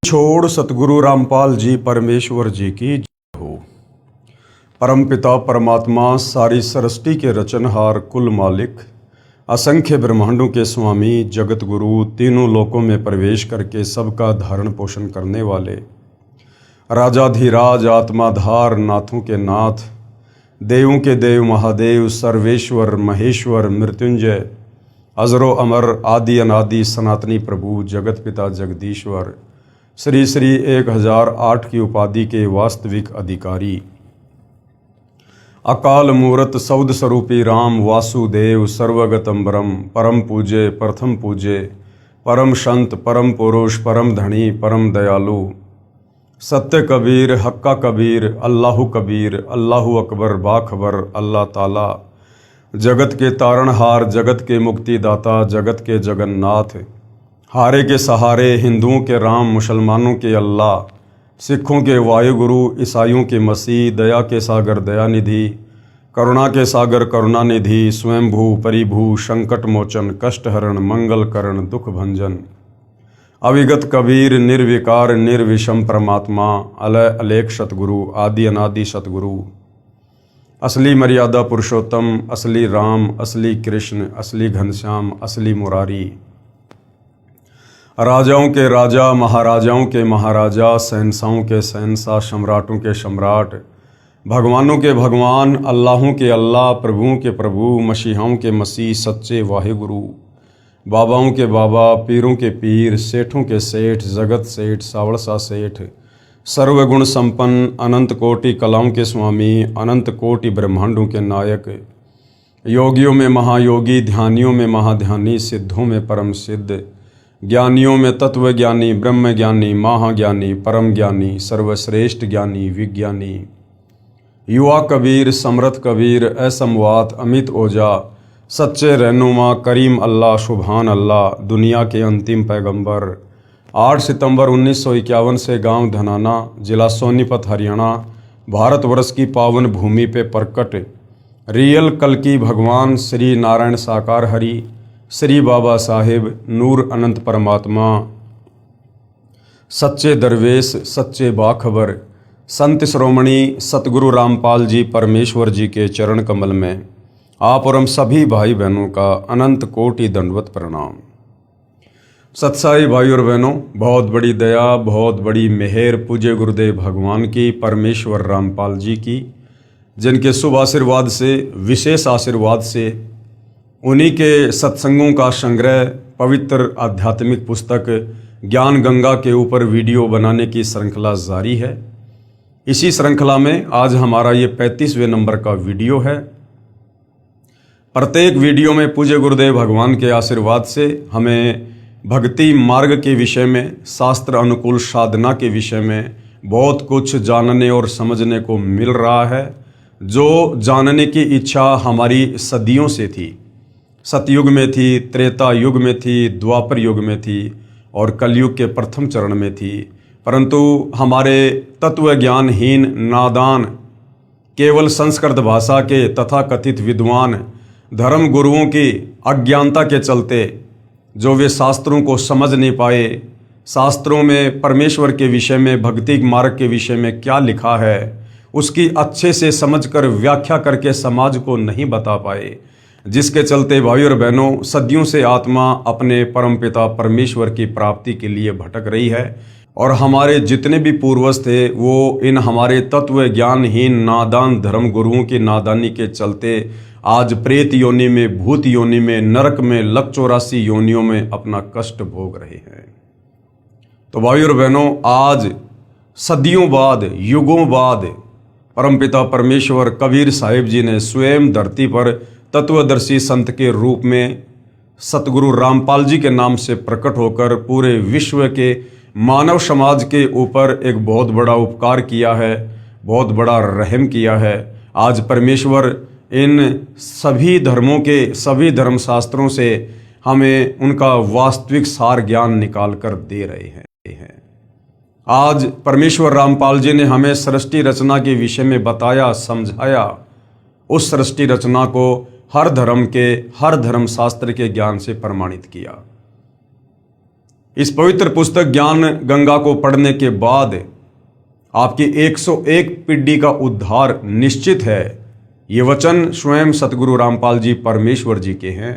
छोड़ सतगुरु रामपाल जी परमेश्वर जी की जय हो। परमपिता परमात्मा सारी सृष्टि के रचनहार कुल मालिक असंख्य ब्रह्मांडों के स्वामी जगत गुरु तीनों लोकों में प्रवेश करके सबका धारण पोषण करने वाले राजाधिराज आत्माधार नाथों के नाथ देवों के देव महादेव सर्वेश्वर महेश्वर मृत्युंजय अजरो अमर आदि अनादि सनातनी प्रभु जगत पिता जगदीश्वर श्री श्री 1008 की उपाधि के वास्तविक अधिकारी अकाल मूरत सौद स्वरूपी राम वासुदेव सर्वगतम ब्रह्म परम पूज्य प्रथम पूज्य परम संत परम पुरुष परम धनी परम दयालु सत्य कबीर हक्का कबीर अल्लाहु कबीर अल्लाहु अकबर बाखबर अल्लाह ताला जगत के तारणहार जगत के मुक्तिदाता जगत के जगन्नाथ हारे के सहारे हिंदुओं के राम मुसलमानों के अल्लाह सिखों के वायुगुरु ईसाइयों के मसीह दया के सागर दयानिधि करुणा के सागर करुणानिधि स्वयंभू परिभू संकट मोचन कष्टहरण मंगल करण दुख भंजन अविगत कबीर निर्विकार निर्विषम परमात्मा अलय अलेख सतगुरु आदि अनादि सतगुरु असली मर्यादा पुरुषोत्तम असली राम असली कृष्ण असली घनश्याम असली मुरारी राजाओं के राजा महाराजाओं के महाराजा शहंशाहों के शहंशाह सम्राटों के सम्राट भगवानों के भगवान अल्लाहों के अल्लाह प्रभुओं के प्रभु मसीहाओं के मसीह सच्चे वाहिगुरु बाबाओं के बाबा पीरों के पीर सेठों के सेठ जगत सेठ सावड़सा सेठ सर्वगुण संपन्न अनंत कोटि कलाओं के स्वामी अनंत कोटि ब्रह्मांडों के नायक योगियों में महायोगी ध्यानियों में महाध्यानी सिद्धों में परम सिद्ध ज्ञानियों में तत्व ज्ञानी ब्रह्म ज्ञानी महाज्ञानी परम ज्ञानी सर्वश्रेष्ठ ज्ञानी विज्ञानी युवा कबीर समर्थ कबीर असमवात अमित ओजा सच्चे रहनुमा करीम अल्लाह सुभान अल्लाह दुनिया के अंतिम पैगंबर 8 सितंबर 1951 से गांव धनाना जिला सोनीपत हरियाणा भारतवर्ष की पावन भूमि पे प्रकट रियल कल की भगवान श्री नारायण साकार हरि श्री बाबा साहिब नूर अनंत परमात्मा सच्चे दरवेश सच्चे बाखबर संत श्रोमणी सतगुरु रामपाल जी परमेश्वर जी के चरण कमल में आप और हम सभी भाई बहनों का अनंत कोटि दंडवत प्रणाम। सत्साई भाई और बहनों, बहुत बड़ी दया बहुत बड़ी मेहर पूज्य गुरुदेव भगवान की परमेश्वर रामपाल जी की, जिनके शुभ आशीर्वाद से विशेष आशीर्वाद से उन्हीं के सत्संगों का संग्रह पवित्र आध्यात्मिक पुस्तक ज्ञान गंगा के ऊपर वीडियो बनाने की श्रृंखला जारी है। इसी श्रृंखला में आज हमारा ये 35वें नंबर का वीडियो है। प्रत्येक वीडियो में पूज्य गुरुदेव भगवान के आशीर्वाद से हमें भक्ति मार्ग के विषय में शास्त्र अनुकूल साधना के विषय में बहुत कुछ जानने और समझने को मिल रहा है, जो जानने की इच्छा हमारी सदियों से थी। सतयुग में थी, त्रेता युग में थी, द्वापर युग में थी और कलयुग के प्रथम चरण में थी, परंतु हमारे तत्व ज्ञानहीन नादान केवल संस्कृत भाषा के तथाकथित विद्वान धर्म गुरुओं की अज्ञानता के चलते जो वे शास्त्रों को समझ नहीं पाए, शास्त्रों में परमेश्वर के विषय में भक्ति मार्ग के विषय में क्या लिखा है उसकी अच्छे से समझकर व्याख्या करके समाज को नहीं बता पाए, जिसके चलते भाई और बहनों सदियों से आत्मा अपने परमपिता परमेश्वर की प्राप्ति के लिए भटक रही है। और हमारे जितने भी पूर्वज थे वो इन हमारे तत्व ज्ञानहीन नादान धर्म गुरुओं की नादानी के चलते आज प्रेत योनि में, भूत योनि में, नरक में, लक 84 योनियों में अपना कष्ट भोग रहे हैं। तो भाई और बहनों, आज सदियों बाद युगों बाद परमपिता परमेश्वर कबीर साहिब जी ने स्वयं धरती पर तत्वदर्शी संत के रूप में सतगुरु रामपाल जी के नाम से प्रकट होकर पूरे विश्व के मानव समाज के ऊपर एक बहुत बड़ा उपकार किया है, बहुत बड़ा रहम किया है। आज परमेश्वर इन सभी धर्मों के सभी धर्मशास्त्रों से हमें उनका वास्तविक सार ज्ञान निकाल कर दे रहे हैं। आज परमेश्वर रामपाल जी ने हमें सृष्टि रचना के विषय में बताया, समझाया। उस सृष्टि रचना को हर धर्म के हर धर्म शास्त्र के ज्ञान से प्रमाणित किया। इस पवित्र पुस्तक ज्ञान गंगा को पढ़ने के बाद आपकी 101 पीढ़ी का उद्धार निश्चित है। ये वचन स्वयं सतगुरु रामपाल जी परमेश्वर जी के हैं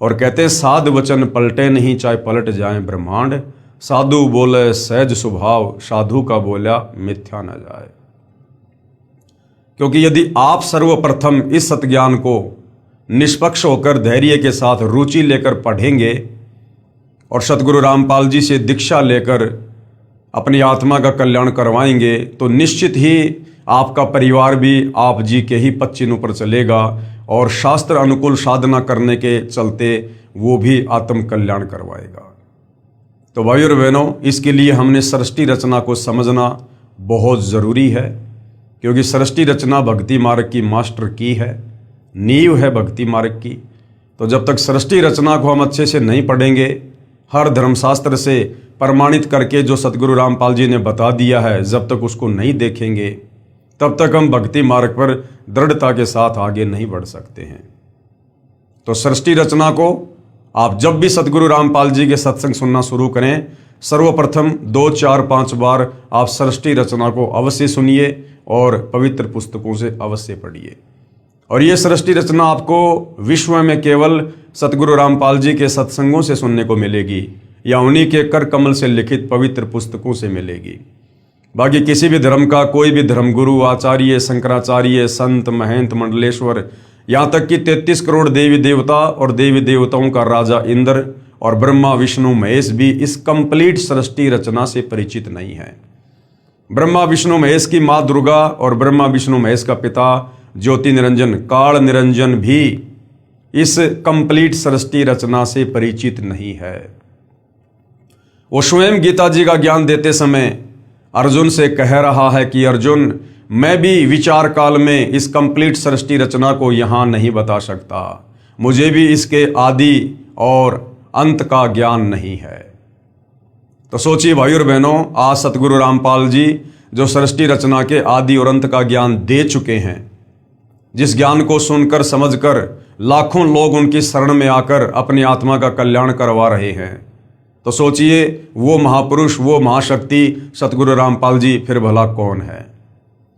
और कहते हैं, साध वचन पलटे नहीं चाहे पलट जाए ब्रह्मांड, साधु बोले सहज स्वभाव, साधु का बोला मिथ्या न जाए। क्योंकि यदि आप सर्वप्रथम इस सतज्ञान को निष्पक्ष होकर धैर्य के साथ रुचि लेकर पढ़ेंगे और सतगुरु रामपाल जी से दीक्षा लेकर अपनी आत्मा का कल्याण करवाएंगे, तो निश्चित ही आपका परिवार भी आप जी के ही पच्चीनों पर चलेगा और शास्त्र अनुकूल साधना करने के चलते वो भी आत्म कल्याण करवाएगा। तो भाइयों और बहनों, इसके लिए हमने सृष्टि रचना को समझना बहुत ज़रूरी है, क्योंकि सृष्टि रचना भक्ति मार्ग की मास्टर की है, नींव है भक्ति मार्ग की। तो जब तक सृष्टि रचना को हम अच्छे से नहीं पढ़ेंगे, हर धर्मशास्त्र से प्रमाणित करके जो सतगुरु रामपाल जी ने बता दिया है, जब तक उसको नहीं देखेंगे तब तक हम भक्ति मार्ग पर दृढ़ता के साथ आगे नहीं बढ़ सकते हैं। तो सृष्टि रचना को आप जब भी सतगुरु रामपाल जी के सत्संग सुनना शुरू करें, सर्वप्रथम 2, 4, 5 बार आप सृष्टि रचना को अवश्य सुनिए और पवित्र पुस्तकों से अवश्य पढ़िए। और ये सृष्टि रचना आपको विश्व में केवल सतगुरु रामपाल जी के सत्संगों से सुनने को मिलेगी या उन्हीं के कर कमल से लिखित पवित्र पुस्तकों से मिलेगी। बाकी किसी भी धर्म का कोई भी धर्मगुरु, आचार्य, शंकराचार्य, संत, महंत, मंडलेश्वर, यहाँ तक कि 33 करोड़ देवी देवता और देवी देवताओं का राजा इंद्र और ब्रह्मा विष्णु महेश भी इस कंप्लीट सृष्टि रचना से परिचित नहीं है। ब्रह्मा विष्णु महेश की माँ दुर्गा और ब्रह्मा विष्णु महेश का पिता ज्योति निरंजन काल निरंजन भी इस कंप्लीट सृष्टि रचना से परिचित नहीं है। वो स्वयं गीता जी का ज्ञान देते समय अर्जुन से कह रहा है कि अर्जुन, मैं भी विचार काल में इस कंप्लीट सृष्टि रचना को यहाँ नहीं बता सकता, मुझे भी इसके आदि और अंत का ज्ञान नहीं है। तो सोचिए भाइयों और बहनों, आज सतगुरु रामपाल जी जो सृष्टि रचना के आदि और अंत का ज्ञान दे चुके हैं, जिस ज्ञान को सुनकर समझकर लाखों लोग उनकी शरण में आकर अपनी आत्मा का कल्याण करवा रहे हैं, तो सोचिए वो महापुरुष, वो महाशक्ति सतगुरु रामपाल जी फिर भला कौन है।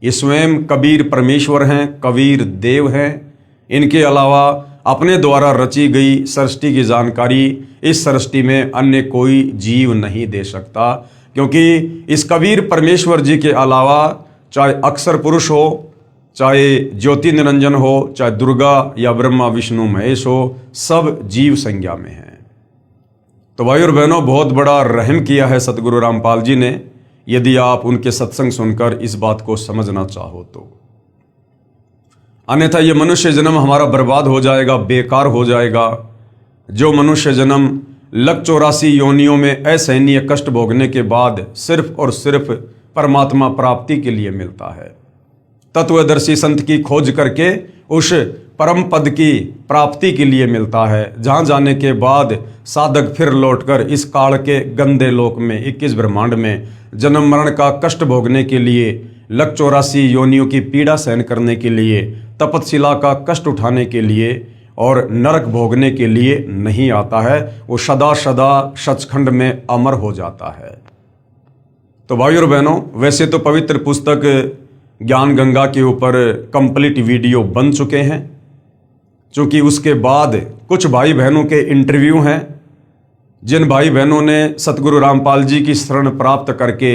ये स्वयं कबीर परमेश्वर हैं, कबीर देव हैं। इनके अलावा अपने द्वारा रची गई सृष्टि की जानकारी इस सृष्टि में अन्य कोई जीव नहीं दे सकता, क्योंकि इस कबीर परमेश्वर जी के अलावा चाहे अक्षर पुरुष हो, चाहे ज्योति निरंजन हो, चाहे दुर्गा या ब्रह्मा विष्णु महेश हो, सब जीव संज्ञा में हैं। तो भाई और बहनों, बहुत बड़ा रहम किया है सतगुरु रामपाल जी ने, यदि आप उनके सत्संग सुनकर इस बात को समझना चाहो तो। अन्यथा ये मनुष्य जन्म हमारा बर्बाद हो जाएगा, बेकार हो जाएगा। जो मनुष्य जन्म 184 योनियों में असहनीय कष्ट भोगने के बाद सिर्फ और सिर्फ परमात्मा प्राप्ति के लिए मिलता है, तत्वदर्शी संत की खोज करके उस परम पद की प्राप्ति के लिए मिलता है, जहाँ जाने के बाद साधक फिर लौटकर इस काल के गंदे लोक में 21 ब्रह्मांड में जन्म मरण का कष्ट भोगने के लिए, 184 योनियों की पीड़ा सहन करने के लिए, तपतशिला का कष्ट उठाने के लिए और नरक भोगने के लिए नहीं आता है। वो सदा सदा सचखंड में अमर हो जाता है। तो भाइयों और बहनों, वैसे तो पवित्र पुस्तक ज्ञान गंगा के ऊपर कंप्लीट वीडियो बन चुके हैं, क्योंकि उसके बाद कुछ भाई बहनों के इंटरव्यू हैं, जिन भाई बहनों ने सतगुरु रामपाल जी की शरण प्राप्त करके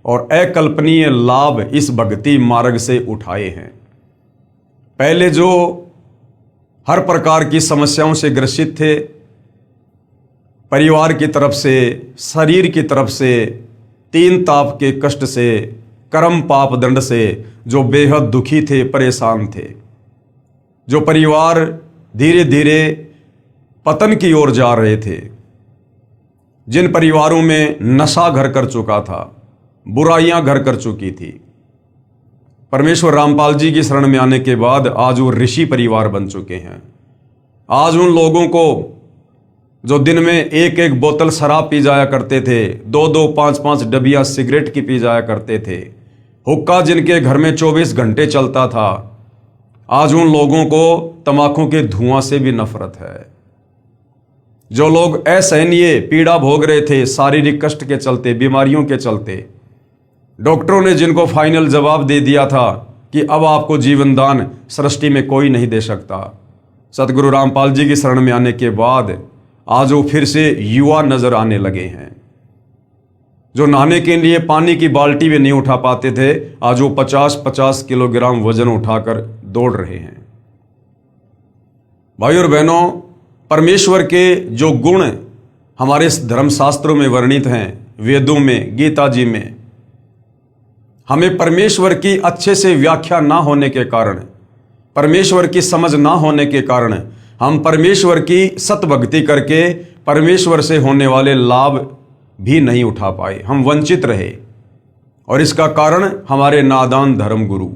और अकल्पनीय लाभ इस भक्ति मार्ग से उठाए हैं। पहले जो हर प्रकार की समस्याओं से ग्रसित थे, परिवार की तरफ से, शरीर की तरफ से, 3 ताप के कष्ट से, कर्म पाप दंड से जो बेहद दुखी थे, परेशान थे, जो परिवार धीरे धीरे पतन की ओर जा रहे थे, जिन परिवारों में नशा घर कर चुका था, बुराइयां घर कर चुकी थी, परमेश्वर रामपाल जी की शरण में आने के बाद आज वो ऋषि परिवार बन चुके हैं। आज उन लोगों को जो दिन में 1-1 बोतल शराब पी जाया करते थे, 2-2, 5-5 डबियां सिगरेट की पी जाया करते थे, हुक्का जिनके घर में 24 घंटे चलता था, आज उन लोगों को तंबाकू के धुआं से भी नफरत है। जो लोग असहनीय पीड़ा भोग रहे थे शारीरिक कष्ट के चलते, बीमारियों के चलते, डॉक्टरों ने जिनको फाइनल जवाब दे दिया था कि अब आपको जीवन दान सृष्टि में कोई नहीं दे सकता, सतगुरु रामपाल जी की शरण में आने के बाद आज वो फिर से युवा नजर आने लगे हैं। जो नहाने के लिए पानी की बाल्टी भी नहीं उठा पाते थे, आज वो 50-50 किलोग्राम वजन उठाकर दौड़ रहे हैं। भाई और बहनों, परमेश्वर के जो गुण हमारे धर्मशास्त्रों में वर्णित हैं, वेदों में, गीता जी में, हमें परमेश्वर की अच्छे से व्याख्या ना होने के कारण, परमेश्वर की समझ ना होने के कारण हम परमेश्वर की सतभक्ति करके परमेश्वर से होने वाले लाभ भी नहीं उठा पाए, हम वंचित रहे। और इसका कारण हमारे नादान धर्म गुरु,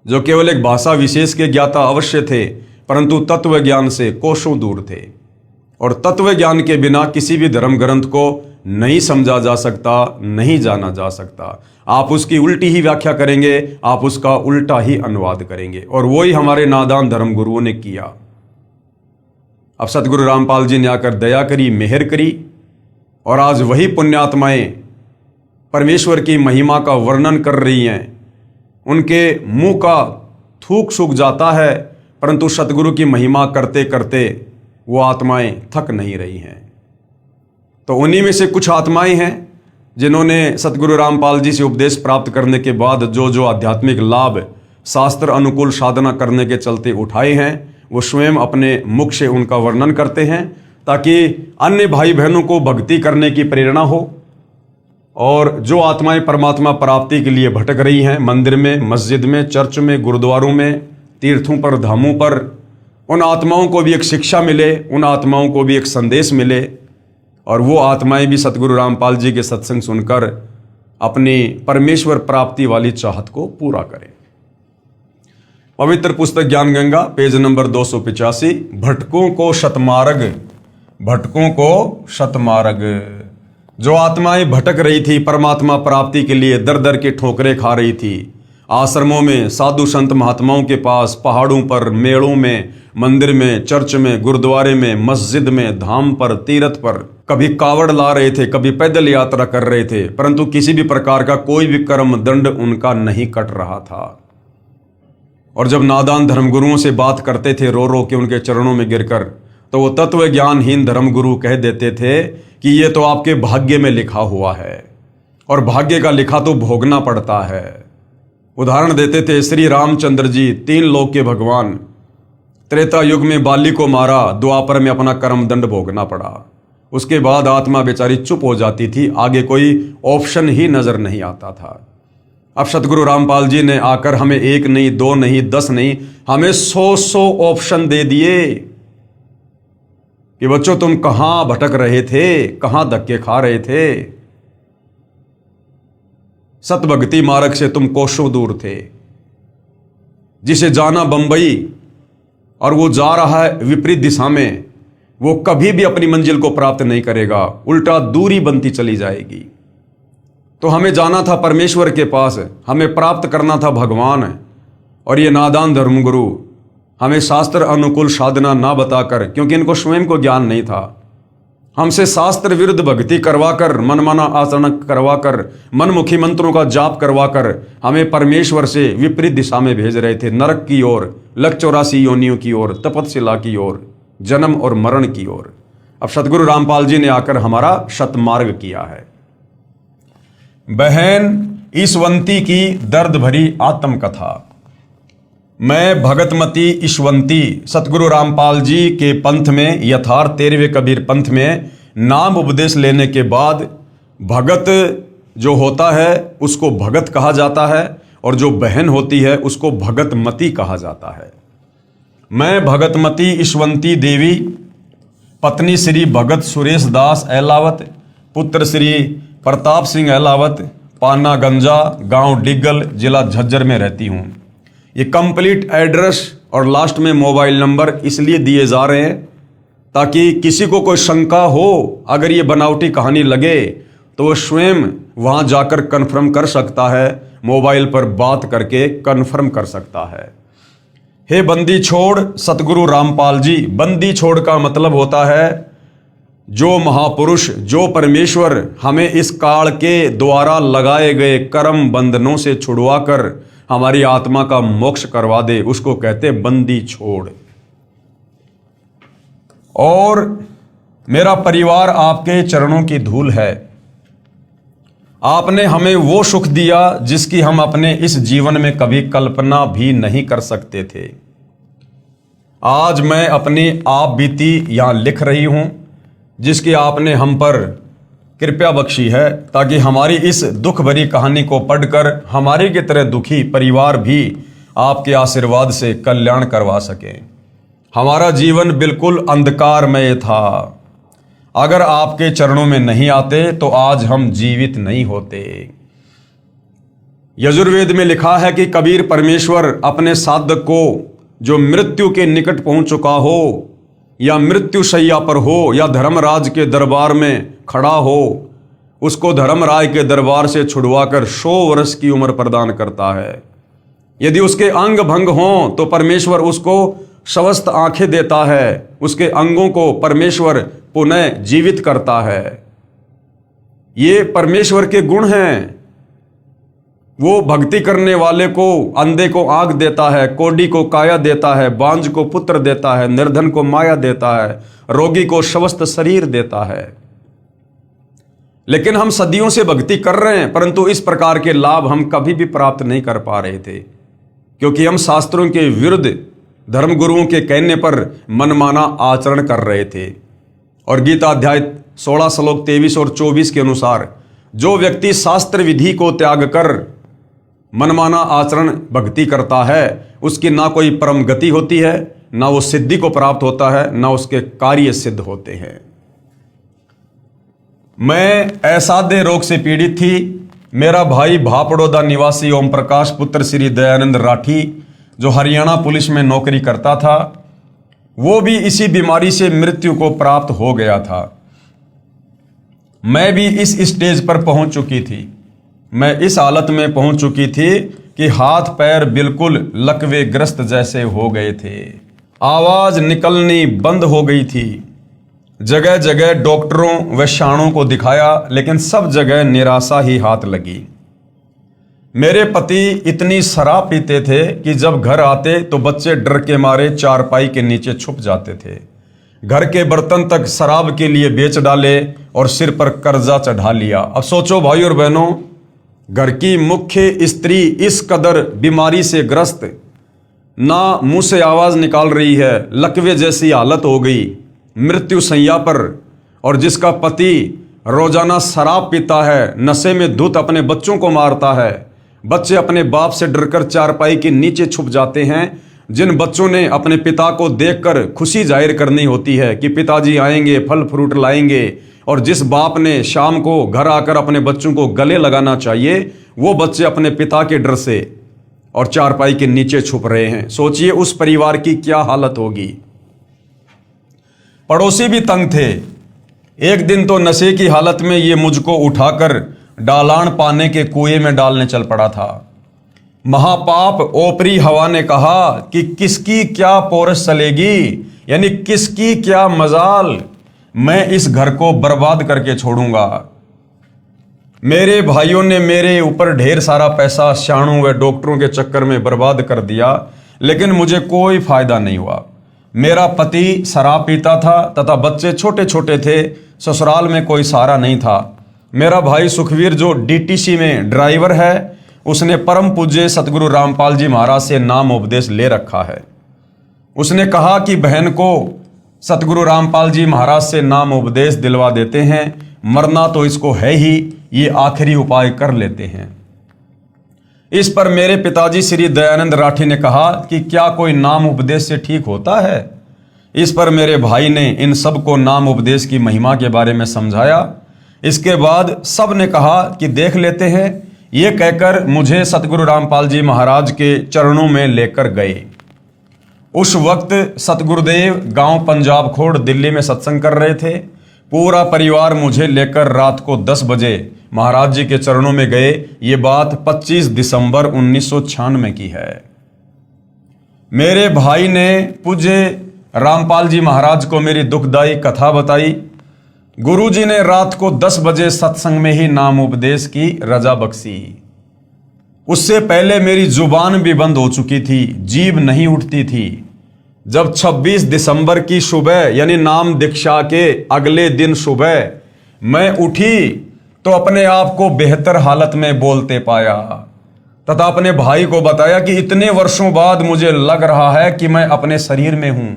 जो केवल एक भाषा विशेष के ज्ञाता अवश्य थे, परंतु तत्व ज्ञान से कोसों दूर थे। और तत्व ज्ञान के बिना किसी भी धर्म ग्रंथ को नहीं समझा जा सकता, नहीं जाना जा सकता। आप उसकी उल्टी ही व्याख्या करेंगे, आप उसका उल्टा ही अनुवाद करेंगे, और वही हमारे नादान धर्म गुरुओं ने किया। अब सतगुरु रामपाल जी ने आकर दया करी, मेहर करी, और आज वही पुण्यात्माएं परमेश्वर की महिमा का वर्णन कर रही हैं। उनके मुंह का थूक सूख जाता है, परंतु सतगुरु की महिमा करते करते वो आत्माएं थक नहीं रही हैं। तो उन्हीं में से कुछ आत्माएं हैं जिन्होंने सतगुरु रामपाल जी से उपदेश प्राप्त करने के बाद जो जो आध्यात्मिक लाभ शास्त्र अनुकूल साधना करने के चलते उठाए हैं, वो स्वयं अपने मुख से उनका वर्णन करते हैं, ताकि अन्य भाई बहनों को भक्ति करने की प्रेरणा हो। और जो आत्माएं परमात्मा प्राप्ति के लिए भटक रही हैं, मंदिर में, मस्जिद में, चर्च में, गुरुद्वारों में, तीर्थों पर, धामों पर, उन आत्माओं को भी एक शिक्षा मिले, उन आत्माओं को भी एक संदेश मिले, और वो आत्माएं भी सतगुरु रामपाल जी के सत्संग सुनकर अपनी परमेश्वर प्राप्ति वाली चाहत को पूरा करें। पवित्र पुस्तक ज्ञान गंगा, पेज नंबर 285, भटकों को शतमार्ग, भटकों को शतमार्ग। जो आत्माएं भटक रही थी, परमात्मा प्राप्ति के लिए दर दर के ठोकरें खा रही थी, आश्रमों में, साधु संत महात्माओं के पास, पहाड़ों पर, मेड़ों में, मंदिर में, चर्च में, गुरुद्वारे में, मस्जिद में, धाम पर, तीर्थ पर, कभी कावड़ ला रहे थे, कभी पैदल यात्रा कर रहे थे, परंतु किसी भी प्रकार का कोई भी कर्म दंड उनका नहीं कट रहा था। और जब नादान धर्मगुरुओं से बात करते थे रो रो के उनके चरणों में गिरकर, तो वो तत्व ज्ञानहीन धर्मगुरु कह देते थे कि ये तो आपके भाग्य में लिखा हुआ है, और भाग्य का लिखा तो भोगना पड़ता है। उदाहरण देते थे, श्री रामचंद्र जी 3 लोक के भगवान, त्रेता युग में बाली को मारा, द्वापर में अपना कर्म दंड भोगना पड़ा। उसके बाद आत्मा बेचारी चुप हो जाती थी, आगे कोई ऑप्शन ही नजर नहीं आता था। अब सतगुरु रामपाल जी ने आकर हमें 1 नहीं, 2 नहीं, 10 नहीं, हमें 100 ऑप्शन दे दिए कि बच्चों तुम कहां भटक रहे थे, कहां धक्के खा रहे थे। सतभक्ति मार्ग से तुम कोसों दूर थे। जिसे जाना बंबई और वो जा रहा है विपरीत दिशा में, वो कभी भी अपनी मंजिल को प्राप्त नहीं करेगा, उल्टा दूरी बनती चली जाएगी। तो हमें जाना था परमेश्वर के पास, हमें प्राप्त करना था भगवान। और ये नादान धर्मगुरु हमें शास्त्र अनुकूल साधना ना बताकर, क्योंकि इनको स्वयं को ज्ञान नहीं था, हमसे शास्त्र विरुद्ध भक्ति करवाकर, मनमाना आचरण करवाकर, मनमुखी मंत्रों का जाप करवाकर हमें परमेश्वर से विपरीत दिशा में भेज रहे थे, नरक की ओर, 184 योनियों की ओर, तपस्या की ओर, जन्म और मरण की ओर। अब सतगुरु रामपाल जी ने आकर हमारा शतमार्ग किया है। बहन ईशवंती की दर्द भरी आत्मकथा। मैं भगतमती ईशवंती सतगुरु रामपाल जी के पंथ में, यथार्थ 13वें कबीर पंथ में नाम उपदेश लेने के बाद भगत जो होता है उसको भगत कहा जाता है, और जो बहन होती है उसको भगतमती कहा जाता है। मैं भगतमती ईशवंती देवी, पत्नी श्री भगत सुरेश दास अहलावत, पुत्र श्री प्रताप सिंह अहलावत, पाना गंजा, गांव डिग्गल, जिला झज्जर में रहती हूँ। ये कंप्लीट एड्रेस और लास्ट में मोबाइल नंबर इसलिए दिए जा रहे हैं ताकि किसी को कोई शंका हो, अगर ये बनावटी कहानी लगे तो वो स्वयं वहां जाकर कन्फर्म कर सकता है, मोबाइल पर बात करके कन्फर्म कर सकता है। हे बंदी छोड़ सतगुरु रामपाल जी। बंदी छोड़ का मतलब होता है जो महापुरुष, जो परमेश्वर हमें इस काल के द्वारा लगाए गए कर्म बंधनों से छुड़वाकर हमारी आत्मा का मोक्ष करवा दे, उसको कहते बंदी छोड़। और मेरा परिवार आपके चरणों की धूल है। आपने हमें वो सुख दिया जिसकी हम अपने इस जीवन में कभी कल्पना भी नहीं कर सकते थे। आज मैं अपनी आप बीती यहां लिख रही हूं, जिसकी आपने हम पर कृपया बख्शी है, ताकि हमारी इस दुख भरी कहानी को पढ़कर हमारे की तरह दुखी परिवार भी आपके आशीर्वाद से कल्याण करवा सकें। हमारा जीवन बिल्कुल अंधकारमय था। अगर आपके चरणों में नहीं आते तो आज हम जीवित नहीं होते। यजुर्वेद में लिखा है कि कबीर परमेश्वर अपने साधक को जो मृत्यु के निकट पहुंच चुका हो, या मृत्यु शैया पर हो, या धर्मराज के दरबार में खड़ा हो, उसको धर्मराज के दरबार से छुड़वाकर 100 वर्ष की उम्र प्रदान करता है। यदि उसके अंग भंग हों तो परमेश्वर उसको स्वस्थ आंखें देता है, उसके अंगों को परमेश्वर पुनः जीवित करता है। ये परमेश्वर के गुण हैं। वो भक्ति करने वाले को, अंधे को आंख देता है, कोढ़ी को काया देता है, बांझ को पुत्र देता है, निर्धन को माया देता है, रोगी को स्वस्थ शरीर देता है। लेकिन हम सदियों से भक्ति कर रहे हैं, परंतु इस प्रकार के लाभ हम कभी भी प्राप्त नहीं कर पा रहे थे, क्योंकि हम शास्त्रों के विरुद्ध धर्मगुरुओं के कहने पर मनमाना आचरण कर रहे थे। और गीता अध्याय 16 श्लोक 23 और 24 के अनुसार जो व्यक्ति शास्त्र विधि को त्याग कर मनमाना आचरण भक्ति करता है, उसकी ना कोई परम गति होती है, ना वो सिद्धि को प्राप्त होता है, ना उसके कार्य सिद्ध होते हैं। मैं असाध्य रोग से पीड़ित थी। मेरा भाई भापड़ौदा निवासी ओम प्रकाश पुत्र श्री दयानंद राठी, जो हरियाणा पुलिस में नौकरी करता था, वो भी इसी बीमारी से मृत्यु को प्राप्त हो गया था। मैं भी इस स्टेज पर पहुंच चुकी थी। मैं इस हालत में पहुंच चुकी थी कि हाथ पैर बिल्कुल लकवे ग्रस्त जैसे हो गए थे। आवाज निकलनी बंद हो गई थी। जगह जगह डॉक्टरों व शाणों को दिखाया, लेकिन सब जगह निराशा ही हाथ लगी। मेरे पति इतनी शराब पीते थे कि जब घर आते तो बच्चे डर के मारे चारपाई के नीचे छुप जाते थे। घर के बर्तन तक शराब के लिए बेच डाले और सिर पर कर्जा चढ़ा लिया। अब सोचो भाई और बहनों, घर की मुख्य स्त्री इस कदर बीमारी से ग्रस्त, ना मुंह से आवाज निकाल रही है, लकवे जैसी हालत हो गई, मृत्यु शैया पर, और जिसका पति रोजाना शराब पीता है, नशे में धुत अपने बच्चों को मारता है। बच्चे अपने बाप से डरकर चारपाई के नीचे छुप जाते हैं। जिन बच्चों ने अपने पिता को देखकर खुशी जाहिर करनी होती है कि पिताजी आएंगे, फल फ्रूट लाएंगे, और जिस बाप ने शाम को घर आकर अपने बच्चों को गले लगाना चाहिए, वो बच्चे अपने पिता के डर से और चारपाई के नीचे छुप रहे हैं। सोचिए उस परिवार की क्या हालत होगी। पड़ोसी भी तंग थे। एक दिन तो नशे की हालत में ये मुझको उठाकर डालान पाने के कुएं में डालने चल पड़ा था। महापाप ओपरी हवा ने कहा कि किसकी क्या पोरस चलेगी, यानी किसकी क्या मजाल, मैं इस घर को बर्बाद करके छोड़ूंगा। मेरे भाइयों ने मेरे ऊपर ढेर सारा पैसा शाणों व डॉक्टरों के चक्कर में बर्बाद कर दिया, लेकिन मुझे कोई फायदा नहीं हुआ। मेरा पति शराब पीता था तथा बच्चे छोटे छोटे थे। ससुराल में कोई सहारा नहीं था। मेरा भाई सुखवीर जो डीटीसी में ड्राइवर है, उसने परम पूज्य सतगुरु रामपाल जी महाराज से नाम उपदेश ले रखा है। उसने कहा कि बहन को सतगुरु रामपाल जी महाराज से नाम उपदेश दिलवा देते हैं, मरना तो इसको है ही, ये आखिरी उपाय कर लेते हैं। इस पर मेरे पिताजी श्री दयानंद राठी ने कहा कि क्या कोई नाम उपदेश से ठीक होता है। इस पर मेरे भाई ने इन सब को नाम उपदेश की महिमा के बारे में समझाया। इसके बाद सब ने कहा कि देख लेते हैं। ये कहकर मुझे सतगुरु रामपाल जी महाराज के चरणों में लेकर गए। उस वक्त सतगुरुदेव गांव पंजाब खोड़ दिल्ली में सत्संग कर रहे थे। पूरा परिवार मुझे लेकर रात को 10 बजे महाराज जी के चरणों में गए। ये बात 25 दिसंबर 1996 की है। मेरे भाई ने पूज्य रामपाल जी महाराज को मेरी दुखदाई कथा बताई। गुरुजी ने रात को 10 बजे सत्संग में ही नाम उपदेश की रजा बख्शी। उससे पहले मेरी जुबान भी बंद हो चुकी थी, जीभ नहीं उठती थी। जब 26 दिसंबर की सुबह यानी नाम दीक्षा के अगले दिन सुबह मैं उठी तो अपने आप को बेहतर हालत में बोलते पाया तथा अपने भाई को बताया कि इतने वर्षों बाद मुझे लग रहा है कि मैं अपने शरीर में हूं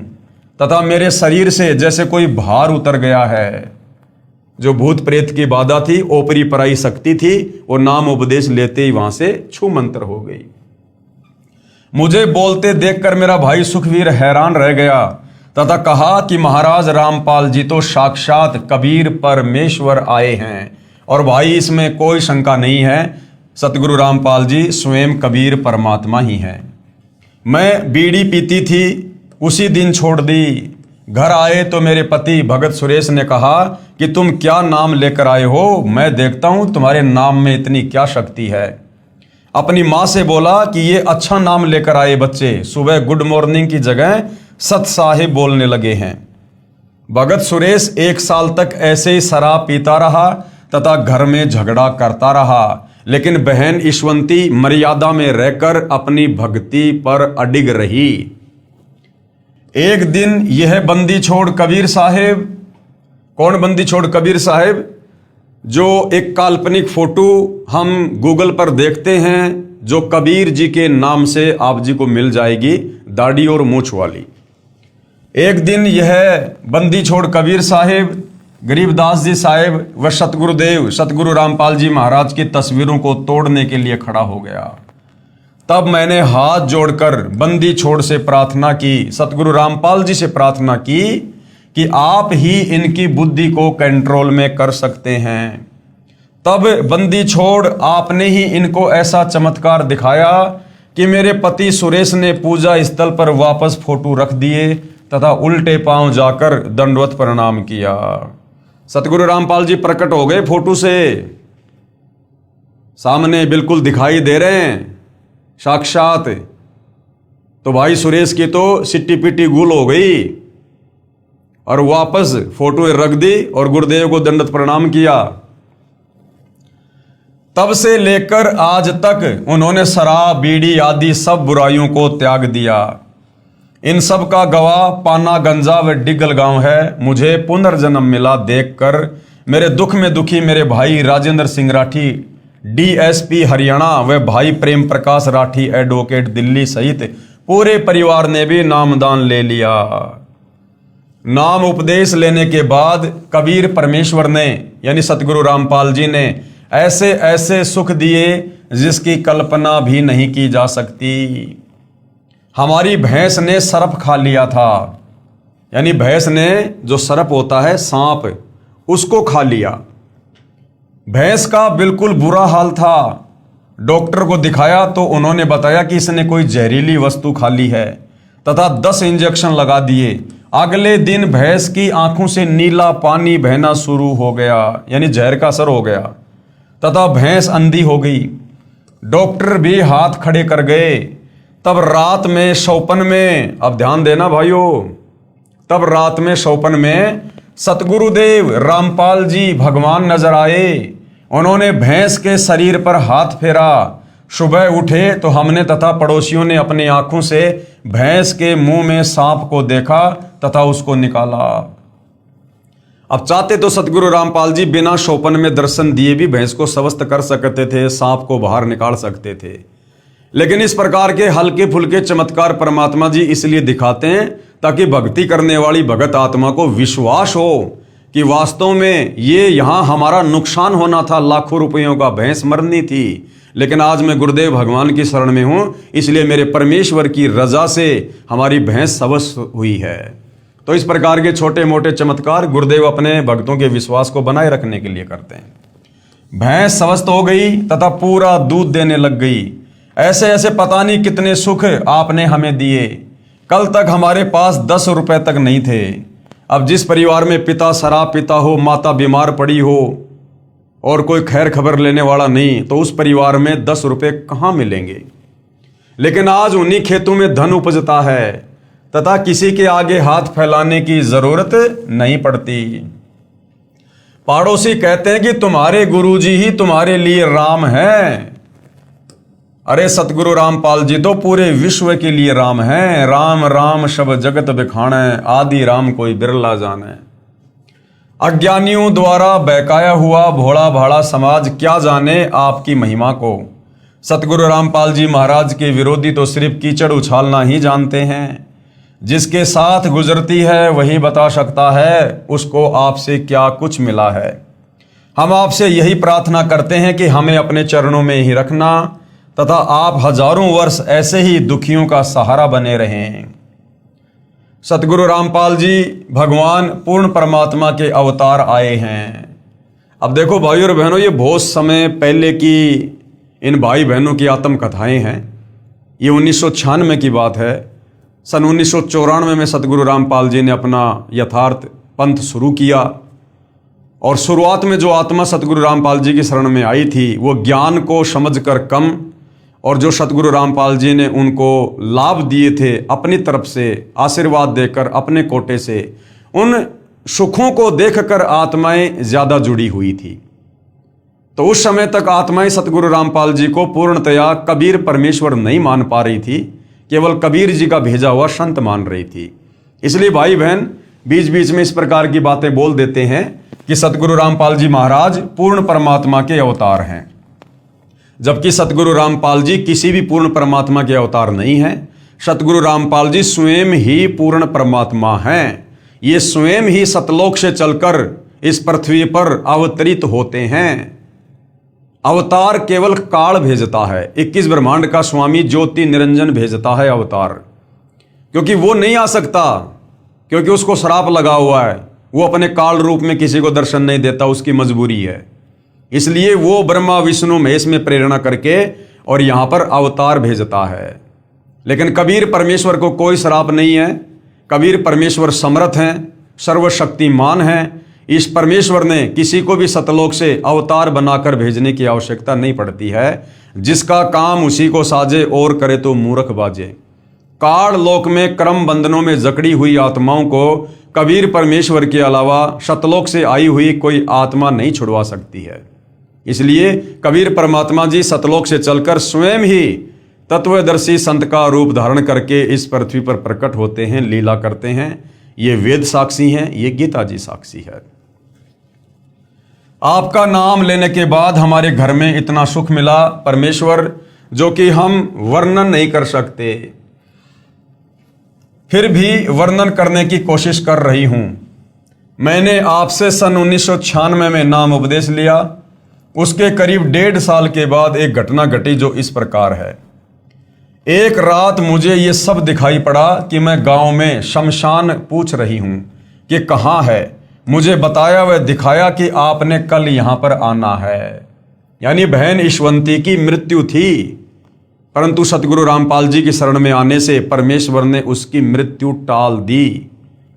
तथा मेरे शरीर से जैसे कोई भार उतर गया है। जो भूत प्रेत की बाधा थी, ओपरी पराई शक्ति थी, वो नाम उपदेश लेते ही वहां से छू मंतर हो गई। मुझे बोलते देखकर मेरा भाई सुखवीर हैरान रह गया तथा कहा कि महाराज रामपाल जी तो साक्षात कबीर परमेश्वर आए हैं। और भाई इसमें कोई शंका नहीं है, सतगुरु रामपाल जी स्वयं कबीर परमात्मा ही हैं। मैं बीड़ी पीती थी, उसी दिन छोड़ दी। घर आए तो मेरे पति भगत सुरेश ने कहा कि तुम क्या नाम लेकर आए हो, मैं देखता हूं तुम्हारे नाम में इतनी क्या शक्ति है। अपनी माँ से बोला कि ये अच्छा नाम लेकर आए बच्चे, सुबह गुड मॉर्निंग की जगह सत साहिब बोलने लगे हैं। भगत सुरेश 1 साल तक ऐसे ही शराब पीता रहा तथा घर में झगड़ा करता रहा, लेकिन बहन ईश्वंती मर्यादा में रहकर अपनी भक्ति पर अडिग रही। एक दिन यह बंदी छोड़ कबीर साहेब, कौन बंदी छोड़ कबीर साहेब, जो एक काल्पनिक फोटो हम गूगल पर देखते हैं, जो कबीर जी के नाम से आप जी को मिल जाएगी, दाढ़ी और मूछ वाली। एक दिन यह बंदी छोड़ कबीर साहेब, गरीबदास जी साहेब व सतगुरुदेव सतगुरु रामपाल जी महाराज की तस्वीरों को तोड़ने के लिए खड़ा हो गया। तब मैंने हाथ जोड़कर बंदी छोड़ से प्रार्थना की, सतगुरु रामपाल जी से प्रार्थना की कि आप ही इनकी बुद्धि को कंट्रोल में कर सकते हैं। तब बंदी छोड़ आपने ही इनको ऐसा चमत्कार दिखाया कि मेरे पति सुरेश ने पूजा स्थल पर वापस फोटो रख दिए तथा उल्टे पांव जाकर दंडवत प्रणाम किया। सतगुरु रामपाल जी प्रकट हो गए, फोटो से सामने बिल्कुल दिखाई दे रहे हैं साक्षात। तो भाई सुरेश की तो सिट्टी पिट्टी गुल हो गई और वापस फोटो रख दी और गुरुदेव को दंडवत प्रणाम किया। तब से लेकर आज तक उन्होंने शराब बीड़ी आदि सब बुराइयों को त्याग दिया। इन सब का गवाह पाना गंजा व डिगल गांव है। मुझे पुनर्जन्म मिला देखकर मेरे दुख में दुखी मेरे भाई राजेंद्र सिंह राठी डीएसपी हरियाणा व भाई प्रेम प्रकाश राठी एडवोकेट दिल्ली सहित पूरे परिवार ने भी नामदान ले लिया। नाम उपदेश लेने के बाद कबीर परमेश्वर ने यानी सतगुरु रामपाल जी ने ऐसे ऐसे सुख दिए जिसकी कल्पना भी नहीं की जा सकती। हमारी भैंस ने सर्प खा लिया था, यानी भैंस ने जो सर्प होता है सांप, उसको खा लिया। भैंस का बिल्कुल बुरा हाल था। डॉक्टर को दिखाया तो उन्होंने बताया कि इसने कोई जहरीली वस्तु खा ली है तथा 10 इंजेक्शन लगा दिए। अगले दिन भैंस की आंखों से नीला पानी बहना शुरू हो गया, यानी जहर का असर हो गया तथा भैंस अंधी हो गई। डॉक्टर भी हाथ खड़े कर गए। तब रात में शौपन में, अब ध्यान देना भाइयों, तब रात में शौपन में सतगुरुदेव रामपाल जी भगवान नजर आए। उन्होंने भैंस के शरीर पर हाथ फेरा। सुबह उठे तो हमने तथा पड़ोसियों ने अपनी आंखों से भैंस के मुंह में सांप को देखा तथा उसको निकाला। अब चाहते तो सतगुरु रामपाल जी बिना शौपन में दर्शन दिए भी भैंस को स्वस्थ कर सकते थे, सांप को बाहर निकाल सकते थे, लेकिन इस प्रकार के हल्के फुल्के चमत्कार परमात्मा जी इसलिए दिखाते हैं ताकि भक्ति करने वाली भगत आत्मा को विश्वास हो कि वास्तव में ये यहाँ हमारा नुकसान होना था, लाखों रुपयों का भैंस मरनी थी, लेकिन आज मैं गुरुदेव भगवान की शरण में हूँ, इसलिए मेरे परमेश्वर की रजा से हमारी भैंस स्वस्थ हुई है। तो इस प्रकार के छोटे मोटे चमत्कार गुरुदेव अपने भक्तों के विश्वास को बनाए रखने के लिए करते हैं। भैंस स्वस्थ हो गई तथा पूरा दूध देने लग गई। ऐसे ऐसे पता नहीं कितने सुख आपने हमें दिए। कल तक हमारे पास 10 रुपए तक नहीं थे। अब जिस परिवार में पिता शराब पीता हो, माता बीमार पड़ी हो और कोई खैर खबर लेने वाला नहीं, तो उस परिवार में 10 रुपए कहाँ मिलेंगे। लेकिन आज उन्हीं खेतों में धन उपजता है तथा किसी के आगे हाथ फैलाने की जरूरत नहीं पड़ती। पड़ोसी कहते हैं कि तुम्हारे गुरुजी ही तुम्हारे लिए राम हैं। अरे सतगुरु रामपाल जी तो पूरे विश्व के लिए राम हैं। राम राम शब जगत बिखाणे, आदि राम कोई बिरला जाने। अज्ञानियों द्वारा बहकाया हुआ भोला भाला समाज क्या जाने आपकी महिमा को। सतगुरु रामपाल जी महाराज के विरोधी तो सिर्फ कीचड़ उछालना ही जानते हैं। जिसके साथ गुजरती है वही बता सकता है उसको आपसे क्या कुछ मिला है। हम आपसे यही प्रार्थना करते हैं कि हमें अपने चरणों में ही रखना तथा आप हजारों वर्ष ऐसे ही दुखियों का सहारा बने रहें। सतगुरु रामपाल जी भगवान पूर्ण परमात्मा के अवतार आए हैं। अब देखो भाइयों और बहनों, ये बहुत समय पहले की इन भाई बहनों की आत्मकथाएं हैं। ये 1996 की बात है। सन 1994 में सतगुरु रामपाल जी ने अपना यथार्थ पंथ शुरू किया और शुरुआत में जो आत्मा सतगुरु रामपाल जी की शरण में आई थी वो ज्ञान को समझकर कम, और जो सतगुरु रामपाल जी ने उनको लाभ दिए थे अपनी तरफ से आशीर्वाद देकर अपने कोटे से, उन सुखों को देखकर आत्माएं ज़्यादा जुड़ी हुई थी। तो उस समय तक आत्माएं सतगुरु रामपाल जी को पूर्णतया कबीर परमेश्वर नहीं मान पा रही थी, केवल कबीर जी का भेजा हुआ संत मान रही थी। इसलिए भाई बहन बीच बीच में इस प्रकार की बातें बोल देते हैं कि सतगुरु रामपाल जी महाराज पूर्ण परमात्मा के अवतार हैं, जबकि सतगुरु रामपाल जी किसी भी पूर्ण परमात्मा के अवतार नहीं हैं। सतगुरु रामपाल जी स्वयं ही पूर्ण परमात्मा हैं। ये स्वयं ही सतलोक से चलकर इस पृथ्वी पर अवतरित होते हैं। अवतार केवल काल भेजता है। 21 ब्रह्मांड का स्वामी ज्योति निरंजन भेजता है अवतार, क्योंकि वो नहीं आ सकता, क्योंकि उसको श्राप लगा हुआ है। वो अपने काल रूप में किसी को दर्शन नहीं देता, उसकी मजबूरी है। इसलिए वो ब्रह्मा विष्णु महेश में प्रेरणा करके और यहां पर अवतार भेजता है। लेकिन कबीर परमेश्वर को कोई श्राप नहीं है। कबीर परमेश्वर समर्थ हैं, सर्वशक्तिमान हैं। इस परमेश्वर ने किसी को भी सतलोक से अवतार बनाकर भेजने की आवश्यकता नहीं पड़ती है। जिसका काम उसी को साजे और करे तो मूर्ख बाजे। काल लोक में कर्म बंधनों में जकड़ी हुई आत्माओं को कबीर परमेश्वर के अलावा सतलोक से आई हुई कोई आत्मा नहीं छुड़वा सकती है। इसलिए कबीर परमात्मा जी सतलोक से चलकर स्वयं ही तत्वदर्शी संत का रूप धारण करके इस पृथ्वी पर प्रकट होते हैं, लीला करते हैं। ये वेद साक्षी हैं, ये गीता जी साक्षी है। आपका नाम लेने के बाद हमारे घर में इतना सुख मिला परमेश्वर, जो कि हम वर्णन नहीं कर सकते। फिर भी वर्णन करने की कोशिश कर रही हूं। मैंने आपसे सन 1996 में नाम उपदेश लिया। उसके करीब 1.5 साल के बाद एक घटना घटी जो इस प्रकार है। एक रात मुझे ये सब दिखाई पड़ा कि मैं गांव में शमशान पूछ रही हूं कि कहाँ है। मुझे बताया व दिखाया कि आपने कल यहां पर आना है। यानी बहन ईश्वंती की मृत्यु थी, परंतु सतगुरु रामपाल जी की शरण में आने से परमेश्वर ने उसकी मृत्यु टाल दी।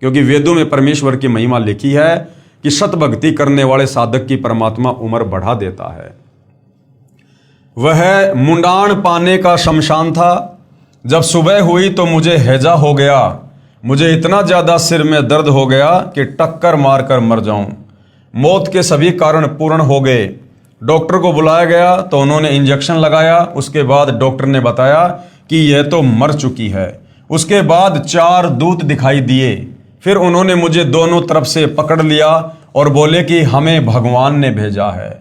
क्योंकि वेदों में परमेश्वर की महिमा लिखी है कि सत भक्ति करने वाले साधक की परमात्मा उम्र बढ़ा देता है। वह मुंडान पाने का शमशान था। जब सुबह हुई तो मुझे हैजा हो गया। मुझे इतना ज़्यादा सिर में दर्द हो गया कि टक्कर मारकर मर जाऊं। मौत के सभी कारण पूर्ण हो गए। डॉक्टर को बुलाया गया तो उन्होंने इंजेक्शन लगाया। उसके बाद डॉक्टर ने बताया कि यह तो मर चुकी है। उसके बाद 4 दूत दिखाई दिए। फिर उन्होंने मुझे दोनों तरफ से पकड़ लिया और बोले कि हमें भगवान ने भेजा है,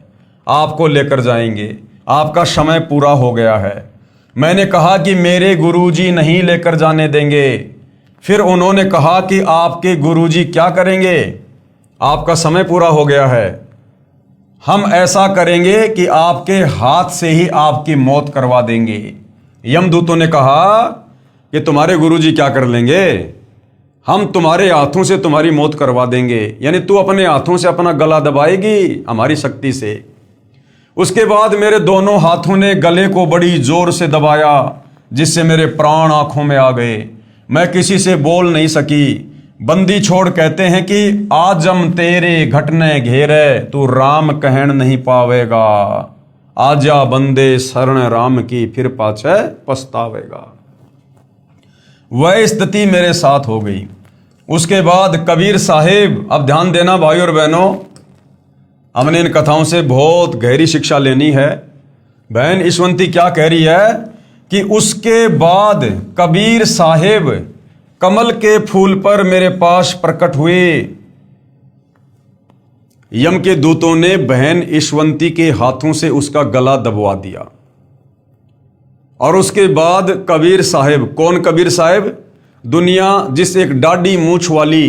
आपको लेकर जाएंगे, आपका समय पूरा हो गया है। मैंने कहा कि मेरे गुरुजी नहीं लेकर जाने देंगे। फिर उन्होंने कहा कि आपके गुरुजी क्या करेंगे, आपका समय पूरा हो गया है। हम ऐसा करेंगे कि आपके हाथ से ही आपकी मौत करवा देंगे। यमदूतों ने कहा कि तुम्हारे गुरुजी क्या कर लेंगे, हम तुम्हारे हाथों से तुम्हारी मौत करवा देंगे। यानी तू अपने हाथों से अपना गला दबाएगी हमारी शक्ति से। उसके बाद मेरे दोनों हाथों ने गले को बड़ी जोर से दबाया, जिससे मेरे प्राण आंखों में आ गए। मैं किसी से बोल नहीं सकी। बंदी छोड़ कहते हैं कि आजम तेरे घटने घेरे, तू राम कहन नहीं पावेगा। आजा बंदे शरण राम की, फिर पाछे पछतावेगा। वह स्थिति मेरे साथ हो गई। उसके बाद कबीर साहिब, अब ध्यान देना भाई और बहनों, हमने इन कथाओं से बहुत गहरी शिक्षा लेनी है। बहन ईशवंती क्या कह रही है कि उसके बाद कबीर साहिब कमल के फूल पर मेरे पास प्रकट हुए। यम के दूतों ने बहन ईशवंती के हाथों से उसका गला दबवा दिया। और उसके बाद कबीर साहिब, कौन कबीर साहिब? दुनिया जिस एक डाढ़ी मूछ वाली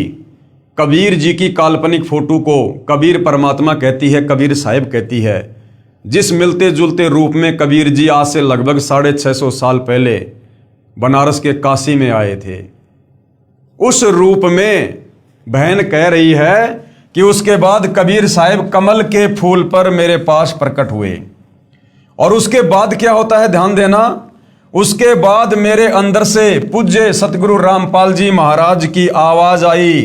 कबीर जी की काल्पनिक फोटो को कबीर परमात्मा कहती है, कबीर साहिब कहती है, जिस मिलते जुलते रूप में कबीर जी आज से लगभग 650 साल पहले बनारस के काशी में आए थे, उस रूप में बहन कह रही है कि उसके बाद कबीर साहिब कमल के फूल पर मेरे पास प्रकट हुए। और उसके बाद क्या होता है, ध्यान देना, उसके बाद मेरे अंदर से पूज्य सतगुरु रामपाल जी महाराज की आवाज आई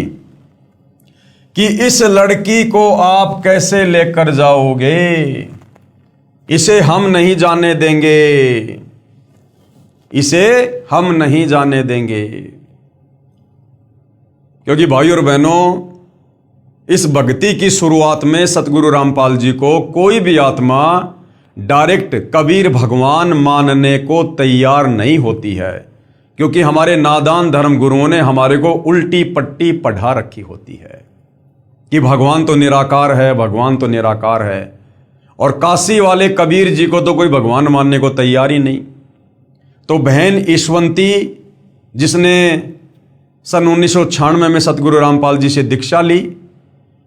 कि इस लड़की को आप कैसे लेकर जाओगे, इसे हम नहीं जाने देंगे, इसे हम नहीं जाने देंगे। क्योंकि भाई और बहनों, इस भक्ति की शुरुआत में सतगुरु रामपाल जी को कोई भी आत्मा डायरेक्ट कबीर भगवान मानने को तैयार नहीं होती है, क्योंकि हमारे नादान धर्म गुरुओं ने हमारे को उल्टी पट्टी पढ़ा रखी होती है कि भगवान तो निराकार है, भगवान तो निराकार है। और काशी वाले कबीर जी को तो कोई भगवान मानने को तैयार ही नहीं। तो बहन ईशवंती, जिसने सन 1996 में सतगुरु रामपाल जी से दीक्षा ली,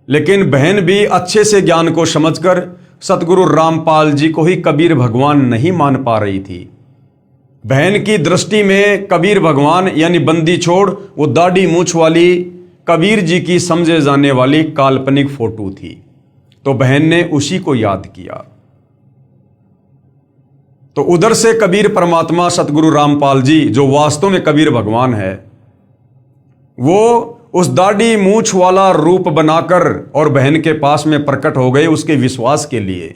लेकिन बहन भी अच्छे से ज्ञान को समझकर सतगुरु रामपाल जी को ही कबीर भगवान नहीं मान पा रही थी। बहन की दृष्टि में कबीर भगवान यानी बंदी छोड़ वो दाढ़ी मूछ वाली कबीर जी की समझे जाने वाली काल्पनिक फोटो थी। तो बहन ने उसी को याद किया। तो उधर से कबीर परमात्मा सतगुरु रामपाल जी, जो वास्तव में कबीर भगवान है, वो उस दाढ़ी मूछ वाला रूप बनाकर और बहन के पास में प्रकट हो गए उसके विश्वास के लिए।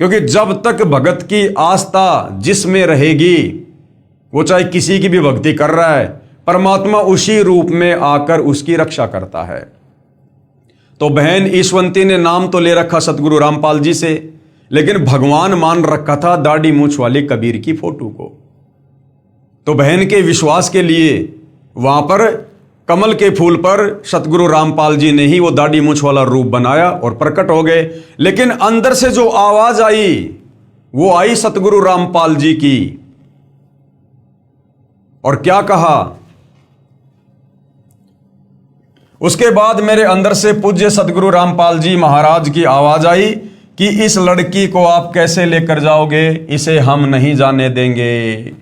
क्योंकि जब तक भगत की आस्था जिसमें रहेगी, वो चाहे किसी की भी भक्ति कर रहा है, परमात्मा उसी रूप में आकर उसकी रक्षा करता है। तो बहन ईशवंती ने नाम तो ले रखा सतगुरु रामपाल जी से, लेकिन भगवान मान रखा था दाढ़ी मूछ वाली कबीर की फोटो को। तो बहन के विश्वास के लिए वहां पर कमल के फूल पर सतगुरु रामपाल जी ने ही वो दाढ़ी मूछ वाला रूप बनाया और प्रकट हो गए। लेकिन अंदर से जो आवाज आई, वो आई सतगुरु रामपाल जी की। और क्या कहा? उसके बाद मेरे अंदर से पूज्य सतगुरु रामपाल जी महाराज की आवाज आई कि इस लड़की को आप कैसे लेकर जाओगे, इसे हम नहीं जाने देंगे,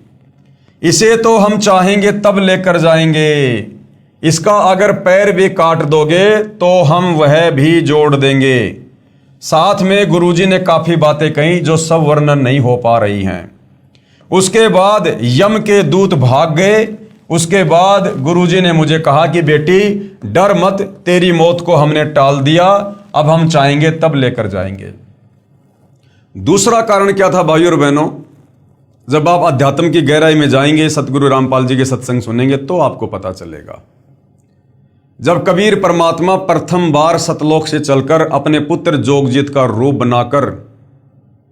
इसे तो हम चाहेंगे तब लेकर जाएंगे, इसका अगर पैर भी काट दोगे तो हम वह भी जोड़ देंगे। साथ में गुरुजी ने काफी बातें कही जो सब वर्णन नहीं हो पा रही हैं। उसके बाद यम के दूत भाग गए। उसके बाद गुरुजी ने मुझे कहा कि बेटी डर मत, तेरी मौत को हमने टाल दिया, अब हम चाहेंगे तब लेकर जाएंगे। दूसरा कारण क्या था भाइयों और बहनों? जब आप अध्यात्म की गहराई में जाएंगे, सतगुरु रामपाल जी के सत्संग सुनेंगे, तो आपको पता चलेगा। जब कबीर परमात्मा प्रथम बार सतलोक से चलकर अपने पुत्र जोगजीत का रूप बनाकर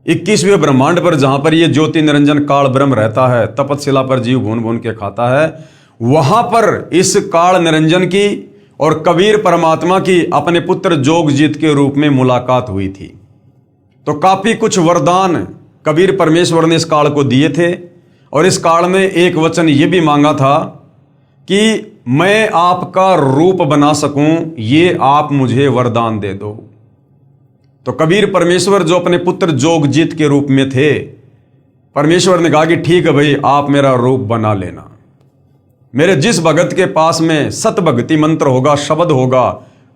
21वें ब्रह्मांड पर, जहां पर ये ज्योति निरंजन काल ब्रह्म रहता है, तपतशिला पर जीव भून भून के खाता है, वहां पर इस काल निरंजन की और कबीर परमात्मा की अपने पुत्र जोगजीत के रूप में मुलाकात हुई थी। तो काफी कुछ वरदान कबीर परमेश्वर ने इस काल को दिए थे। और इस काल में एक वचन ये भी मांगा था कि मैं आपका रूप बना सकूं, ये आप मुझे वरदान दे दो। तो कबीर परमेश्वर जो अपने पुत्र जोगजीत के रूप में थे, परमेश्वर ने कहा कि ठीक है भाई, आप मेरा रूप बना लेना। मेरे जिस भगत के पास में सत भक्ति मंत्र होगा, शब्द होगा,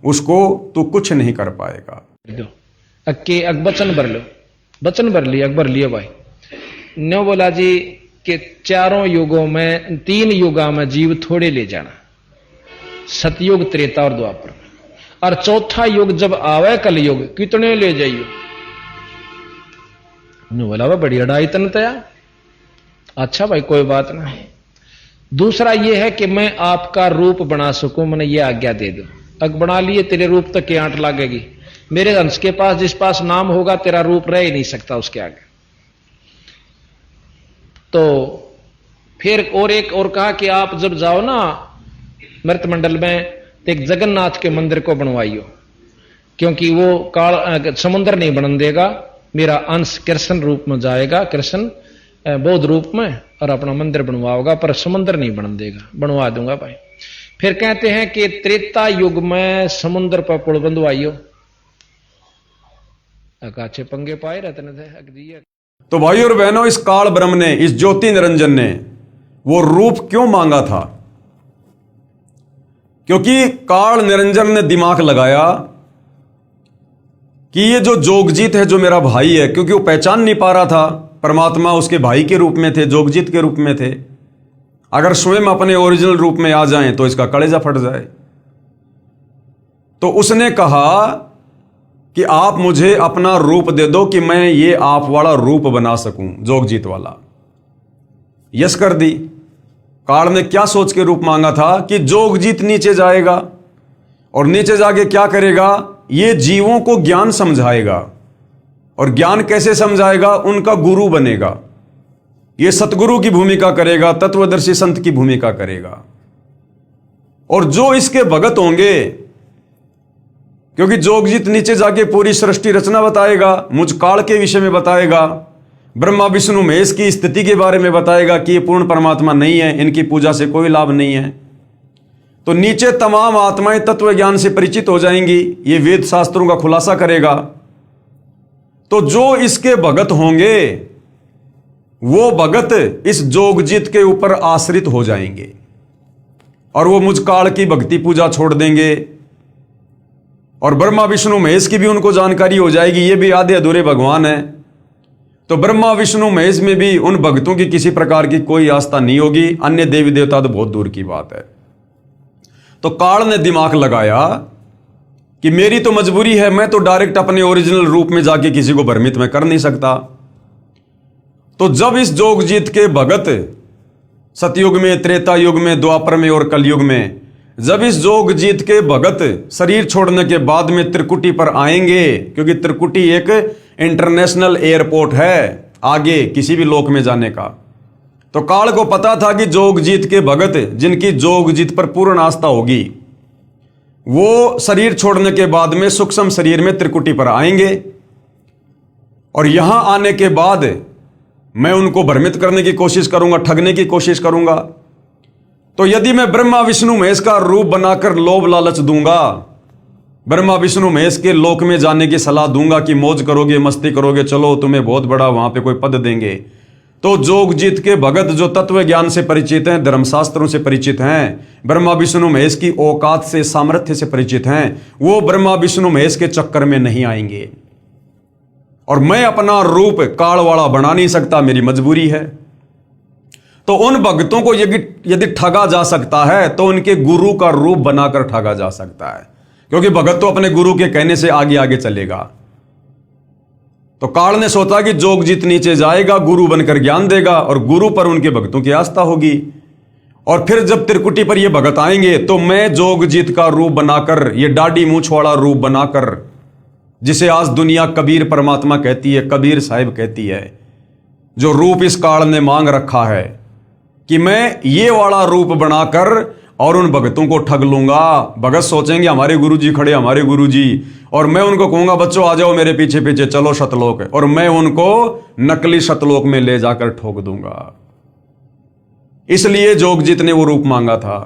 उसको तू कुछ नहीं कर पाएगा। अक्के वचन भर लो, वचन भर लिया, अकबर लिए भाई न्यो बोला जी कि चारों युगों में, 3 युगा में जीव थोड़े ले जाना, सतयुग, त्रेता और द्वापर, और चौथा युग जब आवे कलयुग, कितने ले जाइयो। ने बोला वह बड़ी अड़ाई तन तया। अच्छा भाई कोई बात नहीं। दूसरा यह है कि मैं आपका रूप बना सकूं, मैंने ये आज्ञा दे दो। अग बना लिए, तेरे रूप तक की आंट लागेगी। मेरे अंश के पास जिस पास नाम होगा तेरा रूप रह ही नहीं सकता उसके आगे। तो फिर और एक और कहा कि आप जब जाओ ना मृत मंडल में तो एक जगन्नाथ के मंदिर को बनवाइयो, क्योंकि वो काल समुद्र नहीं बनन देगा। मेरा अंश कृष्ण रूप में जाएगा, कृष्ण बौद्ध रूप में, और अपना मंदिर बनवाओगा, पर समुद्र नहीं बनन देगा। बनवा दूंगा भाई। फिर कहते हैं कि त्रेता युग में समुद्र पर पुल बंधवाइयो। अकाछे पंगे पाए रहते थे। तो भाई और बहनों, इस काल ब्रह्म ने, इस ज्योति निरंजन ने वो रूप क्यों मांगा था? क्योंकि काल निरंजन ने दिमाग लगाया कि ये जो जोगजीत है, जो मेरा भाई है, क्योंकि वो पहचान नहीं पा रहा था परमात्मा उसके भाई के रूप में थे, जोगजीत के रूप में थे। अगर स्वयं अपने ओरिजिनल रूप में आ जाएं तो इसका कलेजा फट जाए। तो उसने कहा कि आप मुझे अपना रूप दे दो कि मैं ये आप वाला रूप बना सकूं, जोगजीत वाला। यस कर दी। काल ने क्या सोच के रूप मांगा था कि जोगजीत नीचे जाएगा और नीचे जाके क्या करेगा, ये जीवों को ज्ञान समझाएगा। और ज्ञान कैसे समझाएगा? उनका गुरु बनेगा। ये सतगुरु की भूमिका करेगा, तत्वदर्शी संत की भूमिका करेगा। और जो इसके भगत होंगे, क्योंकि जोगजीत नीचे जाके पूरी सृष्टि रचना बताएगा, मुझ काल के विषय में बताएगा, ब्रह्मा विष्णु महेश की स्थिति के बारे में बताएगा कि ये पूर्ण परमात्मा नहीं है, इनकी पूजा से कोई लाभ नहीं है। तो नीचे तमाम आत्माएं तत्व ज्ञान से परिचित हो जाएंगी। ये वेद शास्त्रों का खुलासा करेगा। तो जो इसके भगत होंगे वो भगत इस जोगजीत के ऊपर आश्रित हो जाएंगे और वो मुझ काल की भक्ति पूजा छोड़ देंगे। और ब्रह्मा विष्णु महेश की भी उनको जानकारी हो जाएगी, ये भी आधे अधूरे भगवान है। तो ब्रह्मा विष्णु महेश में भी उन भक्तों की किसी प्रकार की कोई आस्था नहीं होगी। अन्य देवी देवता तो बहुत दूर की बात है। तो काल ने दिमाग लगाया कि मेरी तो मजबूरी है, मैं तो डायरेक्ट अपने ओरिजिनल रूप में जाके किसी को भ्रमित में कर नहीं सकता। तो जब इस जोगजीत के भगत सतयुग में, त्रेता युग में, द्वापर में और कलयुग में, जब इस जोगजीत के भगत शरीर छोड़ने के बाद में त्रिकुटी पर आएंगे, क्योंकि त्रिकुटी एक इंटरनेशनल एयरपोर्ट है आगे किसी भी लोक में जाने का, तो काल को पता था कि जोगजीत के भगत जिनकी जोगजीत पर पूर्ण आस्था होगी वो शरीर छोड़ने के बाद में सूक्ष्म शरीर में त्रिकुटी पर आएंगे। और यहां आने के बाद मैं उनको भ्रमित करने की कोशिश करूंगा, ठगने की कोशिश करूंगा। तो यदि मैं ब्रह्मा विष्णु महेश का रूप बनाकर लोभ लालच दूंगा, ब्रह्मा विष्णु महेश के लोक में जाने की सलाह दूंगा कि मौज करोगे, मस्ती करोगे, चलो तुम्हें बहुत बड़ा वहां पे कोई पद देंगे, तो जोगजीत के भगत जो तत्व ज्ञान से परिचित हैं, धर्मशास्त्रों से परिचित हैं, ब्रह्मा विष्णु महेश की औकात से, सामर्थ्य से परिचित हैं, वो ब्रह्मा विष्णु महेश के चक्कर में नहीं आएंगे। और मैं अपना रूप काल वाला बना नहीं सकता, मेरी मजबूरी है। तो उन भक्तों को यदि ठगा जा सकता है तो उनके गुरु का रूप बनाकर ठगा जा सकता है, क्योंकि भगत तो अपने गुरु के कहने से आगे आगे चलेगा। तो काल ने सोचा कि जोगजीत नीचे जाएगा, गुरु बनकर ज्ञान देगा और गुरु पर उनके भक्तों की आस्था होगी। और फिर जब त्रिकुटी पर ये भगत आएंगे तो मैं जोगजीत का रूप बनाकर, ये दाढ़ी मूंछ वाला रूप बनाकर, जिसे आज दुनिया कबीर परमात्मा कहती है, कबीर साहिब कहती है, जो रूप इस काल ने मांग रखा है कि मैं ये वाला रूप बनाकर और उन भगतों को ठग लूंगा। भगत सोचेंगे हमारे गुरुजी खड़े, हमारे गुरुजी, और मैं उनको कहूंगा बच्चों आ जाओ मेरे पीछे पीछे, चलो शतलोक, और मैं उनको नकली शतलोक में ले जाकर ठोक दूंगा। इसलिए जोगजीत ने वो रूप मांगा था।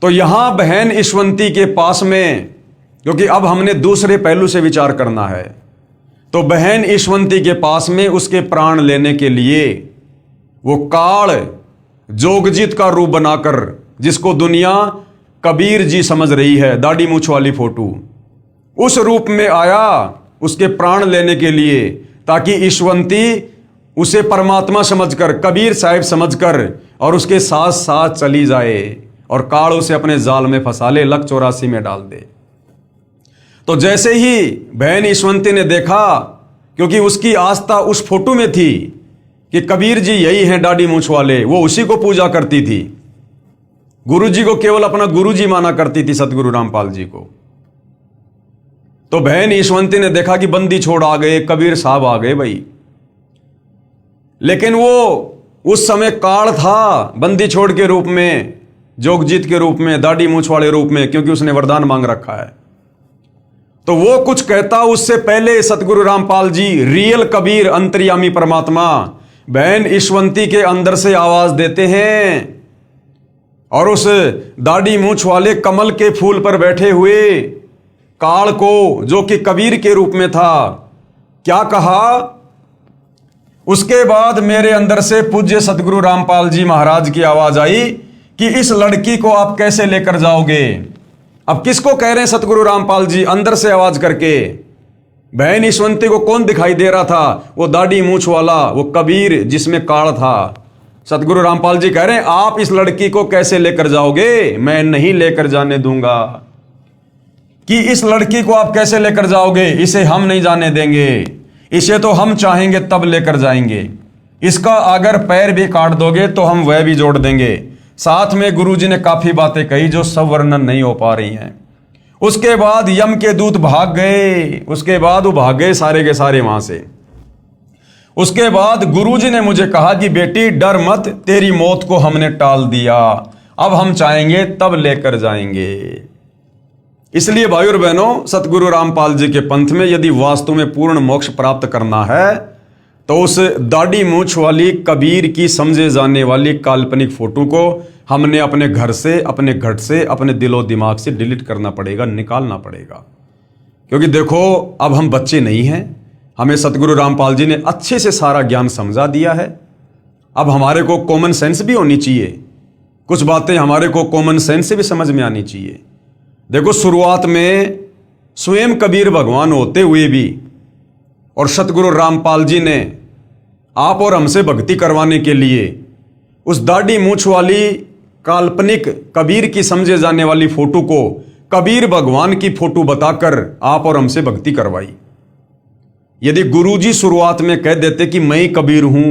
तो यहां बहन ईश्वंती के पास में, क्योंकि अब हमने दूसरे पहलू से विचार करना है, तो बहन ईश्वंती के पास में उसके प्राण लेने के लिए वो काल जोगजीत का रूप बनाकर, जिसको दुनिया कबीर जी समझ रही है, दाढ़ी मूछ वाली फोटो, उस रूप में आया उसके प्राण लेने के लिए, ताकि ईश्वंती उसे परमात्मा समझकर, कबीर साहिब समझकर और उसके साथ साथ चली जाए और काल उसे अपने जाल में फंसा ले, लक 84 में डाल दे। तो जैसे ही बहन ईश्वंती ने देखा क्योंकि उसकी आस्था उस फोटो में थी कि कबीर जी यही हैं दाढ़ी मूंछ वाले, वो उसी को पूजा करती थी। गुरु जी को केवल अपना गुरु जी माना करती थी, सतगुरु रामपाल जी को। तो बहन ईशवंती ने देखा कि बंदी छोड़ आ गए, कबीर साहब आ गए भाई। लेकिन वो उस समय काल था, बंदी छोड़ के रूप में, जोगजीत के रूप में, दाढ़ी मूंछ वाले रूप में, क्योंकि उसने वरदान मांग रखा है। तो वो कुछ कहता उससे पहले सतगुरु रामपाल जी, रियल कबीर अंतर्यामी परमात्मा, बहन ईशवंती के अंदर से आवाज देते हैं और उस दाढ़ी मूंछ वाले कमल के फूल पर बैठे हुए काल को, जो कि कबीर के रूप में था, क्या कहा? उसके बाद मेरे अंदर से पूज्य सतगुरु रामपाल जी महाराज की आवाज आई कि इस लड़की को आप कैसे लेकर जाओगे? अब किसको कह रहे हैं सतगुरु रामपाल जी अंदर से आवाज करके? बहन ईशवंती को कौन दिखाई दे रहा था? वो दाढ़ी मूंछ वाला, वो कबीर जिसमें काल था। सतगुरु रामपाल जी कह रहे हैं आप इस लड़की को कैसे लेकर जाओगे? मैं नहीं लेकर जाने दूंगा। कि इस लड़की को आप कैसे लेकर जाओगे? इसे हम नहीं जाने देंगे, इसे तो हम चाहेंगे तब लेकर जाएंगे। इसका अगर पैर भी काट दोगे तो हम वह भी जोड़ देंगे। साथ में गुरुजी ने काफी बातें कही जो सब वर्णन नहीं हो पा रही हैं। उसके बाद यम के दूत भाग गए, उसके बाद वो भाग गए सारे के सारे वहां से। उसके बाद गुरुजी ने मुझे कहा कि बेटी डर मत, तेरी मौत को हमने टाल दिया, अब हम चाहेंगे तब लेकर जाएंगे। इसलिए भाई और बहनों, सतगुरु रामपाल जी के पंथ में यदि वास्तव में पूर्ण मोक्ष प्राप्त करना है तो उस दाढ़ी मूंछ वाली कबीर की समझे जाने वाली काल्पनिक फोटो को हमने अपने घर से, अपने घट से, अपने दिलो दिमाग से डिलीट करना पड़ेगा, निकालना पड़ेगा। क्योंकि देखो अब हम बच्चे नहीं हैं, हमें सतगुरु रामपाल जी ने अच्छे से सारा ज्ञान समझा दिया है। अब हमारे को कॉमन सेंस भी होनी चाहिए, कुछ बातें हमारे को कॉमन सेंस से भी समझ में आनी चाहिए। देखो शुरुआत में स्वयं कबीर भगवान होते हुए भी और सतगुरु रामपाल जी ने आप और हमसे भक्ति करवाने के लिए उस दाढ़ी मूंछ वाली काल्पनिक कबीर की समझे जाने वाली फोटो को कबीर भगवान की फोटो बताकर आप और हमसे भक्ति करवाई। यदि गुरुजी शुरुआत में कह देते कि मैं ही कबीर हूं,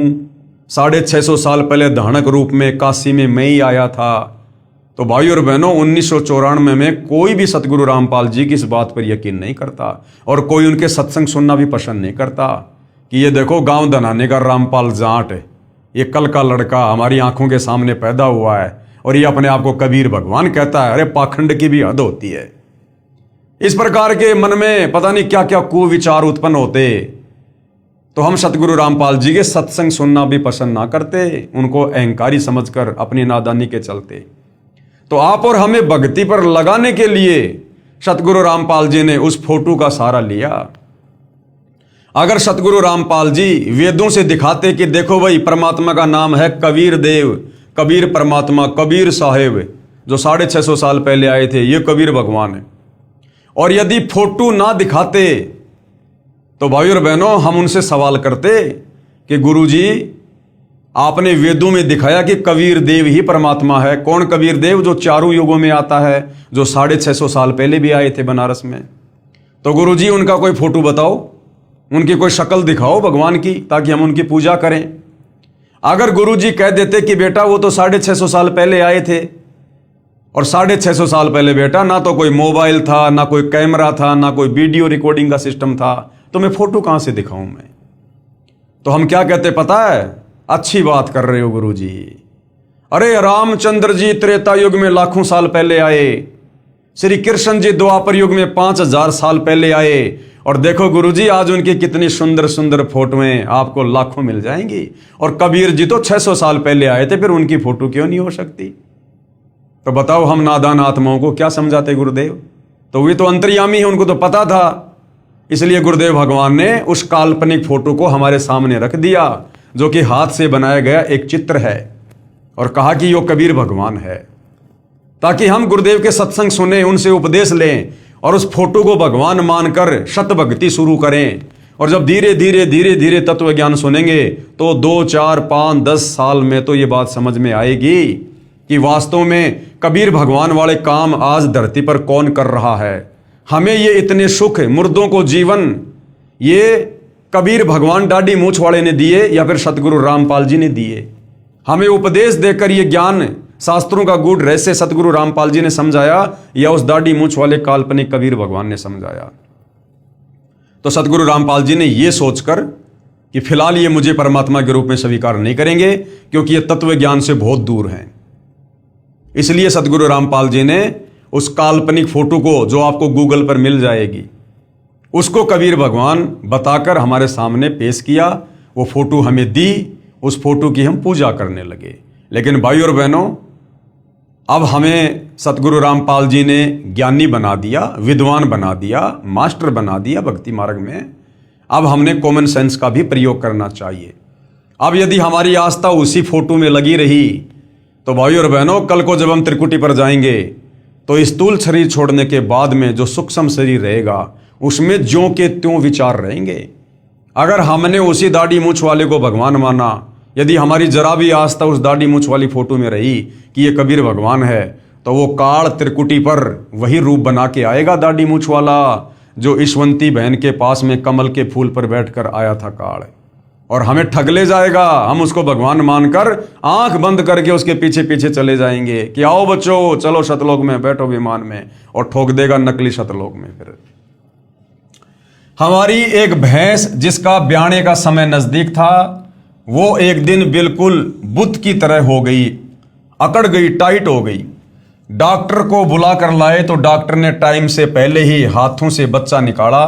650 साल पहले धानक रूप में काशी में मैं ही आया था, तो भाई और बहनों 1994 में कोई भी सतगुरु रामपाल जी की इस बात पर यकीन नहीं करता और कोई उनके सत्संग सुनना भी पसंद नहीं करता कि ये देखो गांव दनाने का रामपाल जाट, ये कल का लड़का हमारी आंखों के सामने पैदा हुआ है और ये अपने आप को कबीर भगवान कहता है। अरे पाखंड की भी हद होती है। इस प्रकार के मन में पता नहीं क्या क्या कुविचार उत्पन्न होते, तो हम सतगुरु रामपाल जी के सत्संग सुनना भी पसंद ना करते, उनको अहंकारी समझकर अपनी नादानी के चलते। तो आप और हमें भक्ति पर लगाने के लिए सतगुरु रामपाल जी ने उस फोटो का सहारा लिया। अगर सतगुरु रामपाल जी वेदों से दिखाते कि देखो भाई परमात्मा का नाम है कबीर देव, कबीर परमात्मा, कबीर साहेब जो 650 साल पहले आए थे, ये कबीर भगवान है, और यदि फोटो ना दिखाते तो भाई और बहनों हम उनसे सवाल करते कि गुरुजी आपने वेदों में दिखाया कि कबीर देव ही परमात्मा है। कौन कबीर देव? जो चारों युगों में आता है, जो 650 साल पहले भी आए थे बनारस में। तो गुरुजी उनका कोई फोटो बताओ, उनकी कोई शक्ल दिखाओ भगवान की, ताकि हम उनकी पूजा करें। अगर गुरुजी कह देते कि बेटा वो तो 650 साल पहले आए थे, और 650 साल पहले बेटा ना तो कोई मोबाइल था, ना कोई कैमरा था, ना कोई वीडियो रिकॉर्डिंग का सिस्टम था, तो मैं फोटो कहां से दिखाऊं मैं? तो हम क्या कहते पता है? अच्छी बात कर रहे हो गुरुजी, अरे रामचंद्र जी त्रेता युग में लाखों साल पहले आए, श्री कृष्ण जी द्वापर युग में 5000 साल पहले आए, और देखो गुरुजी आज उनकी कितनी सुंदर सुंदर फोटोएं आपको लाखों मिल जाएंगी। और कबीर जी तो 600 साल पहले आए थे, फिर उनकी फोटो क्यों नहीं हो सकती? तो बताओ हम नादान आत्माओं को क्या समझाते गुरुदेव? तो वे तो अंतर्यामी है, उनको तो पता था। इसलिए गुरुदेव भगवान ने उस काल्पनिक फोटो को हमारे सामने रख दिया, जो कि हाथ से बनाया गया एक चित्र है, और कहा कि यो कबीर भगवान है, ताकि हम गुरुदेव के सत्संग सुने, उनसे उपदेश लें और उस फोटो को भगवान मानकर शत भक्ति शुरू करें। और जब धीरे धीरे धीरे धीरे तत्व ज्ञान सुनेंगे तो 2, 4, 5, 10 साल में तो ये बात समझ में आएगी कि वास्तव में कबीर भगवान वाले काम आज धरती पर कौन कर रहा है। हमें ये इतने सुख, मुर्दों को जीवन, ये कबीर भगवान दाढ़ी मूछ वाले ने दिए या फिर सतगुरु रामपाल जी ने दिए? हमें उपदेश देकर ये ज्ञान शास्त्रों का गूढ़ रहस्य सतगुरु रामपाल जी ने समझाया या उस दाढ़ी मूछ वाले काल्पनिक कबीर भगवान ने समझाया? तो सतगुरु रामपाल जी ने यह सोचकर कि फिलहाल ये मुझे परमात्मा के रूप में स्वीकार नहीं करेंगे क्योंकि ये तत्व ज्ञान से बहुत दूर हैं, इसलिए सतगुरु रामपाल जी ने उस काल्पनिक फोटो को, जो आपको गूगल पर मिल जाएगी, उसको कबीर भगवान बताकर हमारे सामने पेश किया। वो फोटो हमें दी, उस फोटो की हम पूजा करने लगे। लेकिन भाई और बहनों, अब हमें सतगुरु रामपाल जी ने ज्ञानी बना दिया, विद्वान बना दिया, मास्टर बना दिया भक्ति मार्ग में। अब हमने कॉमन सेंस का भी प्रयोग करना चाहिए। अब यदि हमारी आस्था उसी फोटो में लगी रही तो भाई और बहनों, कल को जब हम त्रिकुटी पर जाएंगे तो स्थूल शरीर छोड़ने के बाद में जो सूक्ष्म शरीर रहेगा उसमें ज्यों के त्यों विचार रहेंगे। अगर हमने उसी दाढ़ी मूछ वाले को भगवान माना, यदि हमारी जरा भी आस्था उस दाढ़ी मूछ वाली फोटो में रही कि ये कबीर भगवान है, तो वो काल त्रिकुटी पर वही रूप बना के आएगा दाढ़ी मूछ वाला, जो ईशवंती बहन के पास में कमल के फूल पर बैठकर आया था काल, और हमें ठग ले जाएगा। हम उसको भगवान मानकर आंख बंद करके उसके पीछे पीछे चले जाएंगे कि आओ बच्चों चलो शतलोक में, बैठो विमान में, और ठोक देगा नकली शतलोक में। फिर हमारी एक भैंस जिसका ब्याने का समय नजदीक था, वो एक दिन बिल्कुल बुत की तरह हो गई, अकड़ गई, टाइट हो गई। डॉक्टर को बुला कर लाए तो डॉक्टर ने टाइम से पहले ही हाथों से बच्चा निकाला।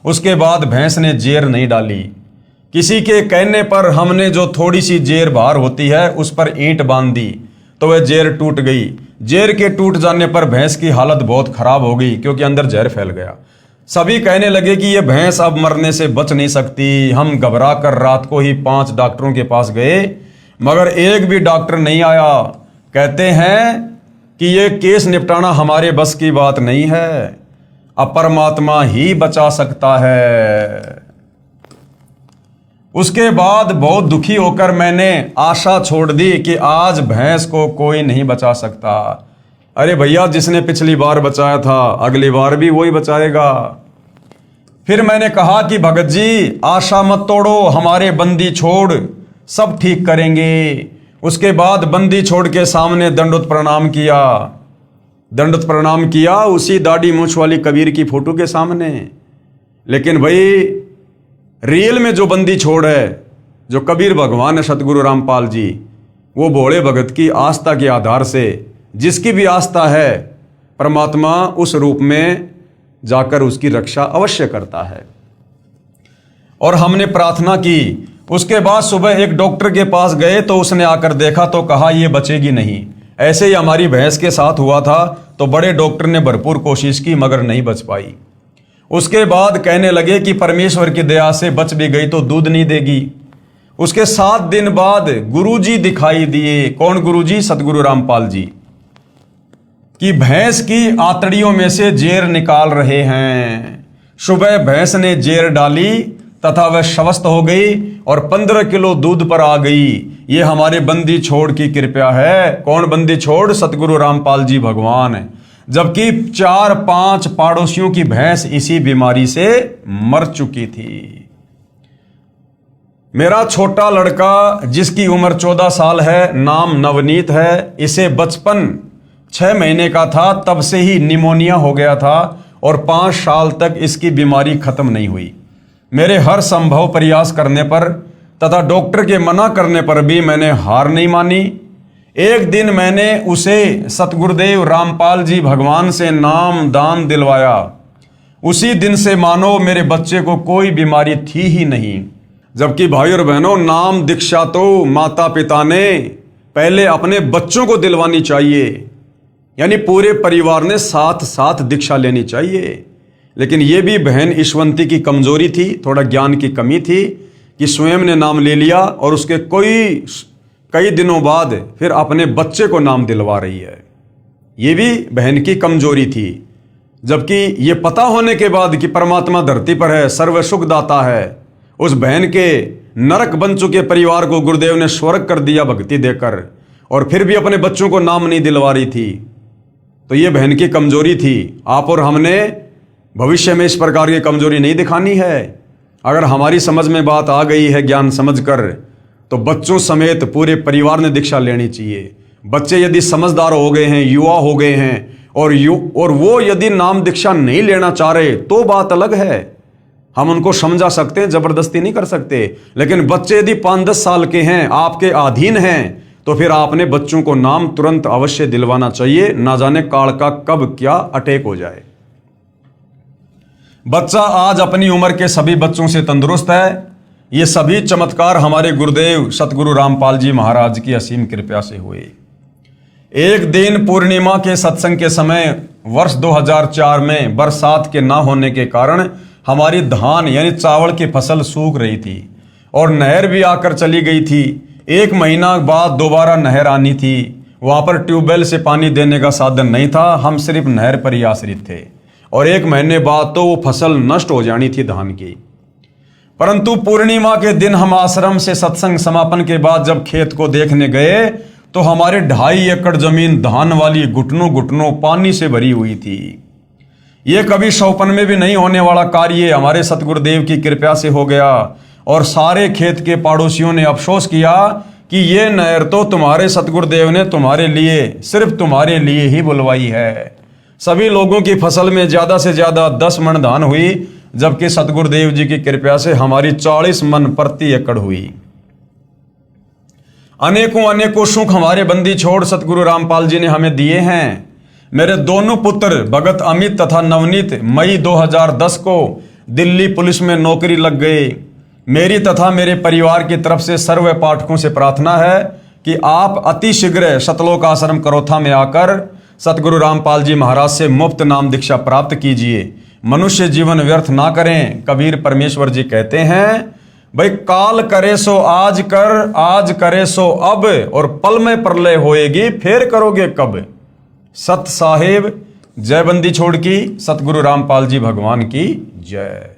उसके बाद भैंस ने जेर नहीं डाली। किसी के कहने पर हमने जो थोड़ी सी जेर बाहर होती है उस पर ईंट बांध दी तो वह जेर टूट गई। जेर के टूट जाने पर भैंस की हालत बहुत खराब हो गई क्योंकि अंदर जहर फैल गया। सभी कहने लगे कि यह भैंस अब मरने से बच नहीं सकती। हम घबरा कर रात को ही 5 डॉक्टरों के पास गए, मगर एक भी डॉक्टर नहीं आया। कहते हैं कि यह केस निपटाना हमारे बस की बात नहीं है, अब परमात्मा ही बचा सकता है। उसके बाद बहुत दुखी होकर मैंने आशा छोड़ दी कि आज भैंस को कोई नहीं बचा सकता। अरे भैया, जिसने पिछली बार बचाया था अगली बार भी वही बचाएगा। फिर मैंने कहा कि भगत जी आशा मत तोड़ो, हमारे बंदी छोड़ सब ठीक करेंगे। उसके बाद बंदी छोड़ के सामने दंडोत प्रणाम किया। दंडोत प्रणाम किया उसी दाढ़ी मूछ वाली कबीर की फोटो के सामने। लेकिन भाई रियल में जो बंदी छोड़ है, जो कबीर भगवान है सतगुरु रामपाल जी, वो भोले भगत की आस्था के आधार से, जिसकी भी आस्था है, परमात्मा उस रूप में जाकर उसकी रक्षा अवश्य करता है। और हमने प्रार्थना की। उसके बाद सुबह एक डॉक्टर के पास गए तो उसने आकर देखा तो कहा ये बचेगी नहीं। ऐसे ही हमारी भैंस के साथ हुआ था, तो बड़े डॉक्टर ने भरपूर कोशिश की मगर नहीं बच पाई। उसके बाद कहने लगे कि परमेश्वर की दया से बच भी गई तो दूध नहीं देगी। उसके 7 दिन बाद गुरुजी दिखाई दिए। कौन गुरुजी? सतगुरु रामपाल जी, कि भैंस की आंतड़ियों में से जेर निकाल रहे हैं। सुबह भैंस ने जेर डाली तथा वह स्वस्थ हो गई और 15 किलो दूध पर आ गई। ये हमारे बंदी छोड़ की कृपा है। कौन बंदी छोड़? सतगुरु रामपाल जी भगवान है। जबकि 4-5 पड़ोसियों की भैंस इसी बीमारी से मर चुकी थी। मेरा छोटा लड़का जिसकी उम्र 14 साल है, नाम नवनीत है, इसे बचपन 6 महीने का था तब से ही निमोनिया हो गया था और 5 साल तक इसकी बीमारी खत्म नहीं हुई। मेरे हर संभव प्रयास करने पर तथा डॉक्टर के मना करने पर भी मैंने हार नहीं मानी। एक दिन मैंने उसे सतगुरुदेव रामपाल जी भगवान से नाम दान दिलवाया। उसी दिन से मानो मेरे बच्चे को कोई बीमारी थी ही नहीं। जबकि भाई और बहनों, नाम दीक्षा तो माता पिता ने पहले अपने बच्चों को दिलवानी चाहिए, यानी पूरे परिवार ने साथ साथ दीक्षा लेनी चाहिए। लेकिन यह भी बहन ईशवंती की कमजोरी थी, थोड़ा ज्ञान की कमी थी कि स्वयं ने नाम ले लिया और उसके कई दिनों बाद फिर अपने बच्चे को नाम दिलवा रही है। यह भी बहन की कमजोरी थी। जबकि ये पता होने के बाद कि परमात्मा धरती पर है, सर्व सुख दाता है, उस बहन के नरक बन चुके परिवार को गुरुदेव ने स्वर्ग कर दिया भक्ति देकर, और फिर भी अपने बच्चों को नाम नहीं दिलवा रही थी। तो ये बहन की कमजोरी थी। आप और हमने भविष्य में इस प्रकार की कमजोरी नहीं दिखानी है। अगर हमारी समझ में बात आ गई है ज्ञान समझकर, तो बच्चों समेत पूरे परिवार ने दीक्षा लेनी चाहिए। बच्चे यदि समझदार हो गए हैं, युवा हो गए हैं, और वो यदि नाम दीक्षा नहीं लेना चाह रहे तो बात अलग है, हम उनको समझा सकते हैं, जबरदस्ती नहीं कर सकते। लेकिन बच्चे यदि 5-10 साल के हैं, आपके अधीन हैं, तो फिर आपने बच्चों को नाम तुरंत अवश्य दिलवाना चाहिए। ना जाने काल का कब क्या अटैक हो जाए। बच्चा आज अपनी उम्र के सभी बच्चों से तंदुरुस्त है। ये सभी चमत्कार हमारे गुरुदेव सतगुरु रामपाल जी महाराज की असीम कृपा से हुए। एक दिन पूर्णिमा के सत्संग के समय वर्ष 2004 में बरसात के ना होने के कारण हमारी धान यानी चावल की फसल सूख रही थी और नहर भी आकर चली गई थी। 1 महीना बाद दोबारा नहर आनी थी। वहां पर ट्यूबवेल से पानी देने का साधन नहीं था, हम सिर्फ नहर पर ही आश्रित थे, और 1 महीने बाद तो वो फसल नष्ट हो जानी थी धान की। परंतु पूर्णिमा के दिन हम आश्रम से सत्संग समापन के बाद जब खेत को देखने गए तो हमारे 2.5 एकड़ जमीन धान वाली घुटनों घुटनों पानी से भरी हुई थी। ये कभी सौपन में भी नहीं होने वाला कार्य हमारे सतगुरुदेव की कृपा से हो गया, और सारे खेत के पड़ोसियों ने अफसोस किया कि ये नहर तो तुम्हारे सतगुरुदेव ने तुम्हारे लिए, सिर्फ तुम्हारे लिए ही बुलवाई है। सभी लोगों की फसल में ज्यादा से ज्यादा 10 मन धान हुई, जबकि सतगुरुदेव जी की कृपा से हमारी 40 मन प्रति एकड़ हुई। अनेकों अनेकों सुख हमारे बंदी छोड़ सतगुरु रामपाल जी ने हमें दिए हैं। मेरे दोनों पुत्र भगत अमित तथा नवनीत मई 2010 को दिल्ली पुलिस में नौकरी लग गए। मेरी तथा मेरे परिवार की तरफ से सर्व पाठकों से प्रार्थना है कि आप अति शीघ्र सतलोक आश्रम करोथा में आकर सतगुरु रामपाल जी महाराज से मुफ्त नाम दीक्षा प्राप्त कीजिए। मनुष्य जीवन व्यर्थ ना करें। कबीर परमेश्वर जी कहते हैं, भाई काल करे सो आज कर, आज करे सो अब, और पल में प्रलय होएगी फिर करोगे कब। सत साहेब जय बंदी छोड़ की सतगुरु रामपाल जी भगवान की जय।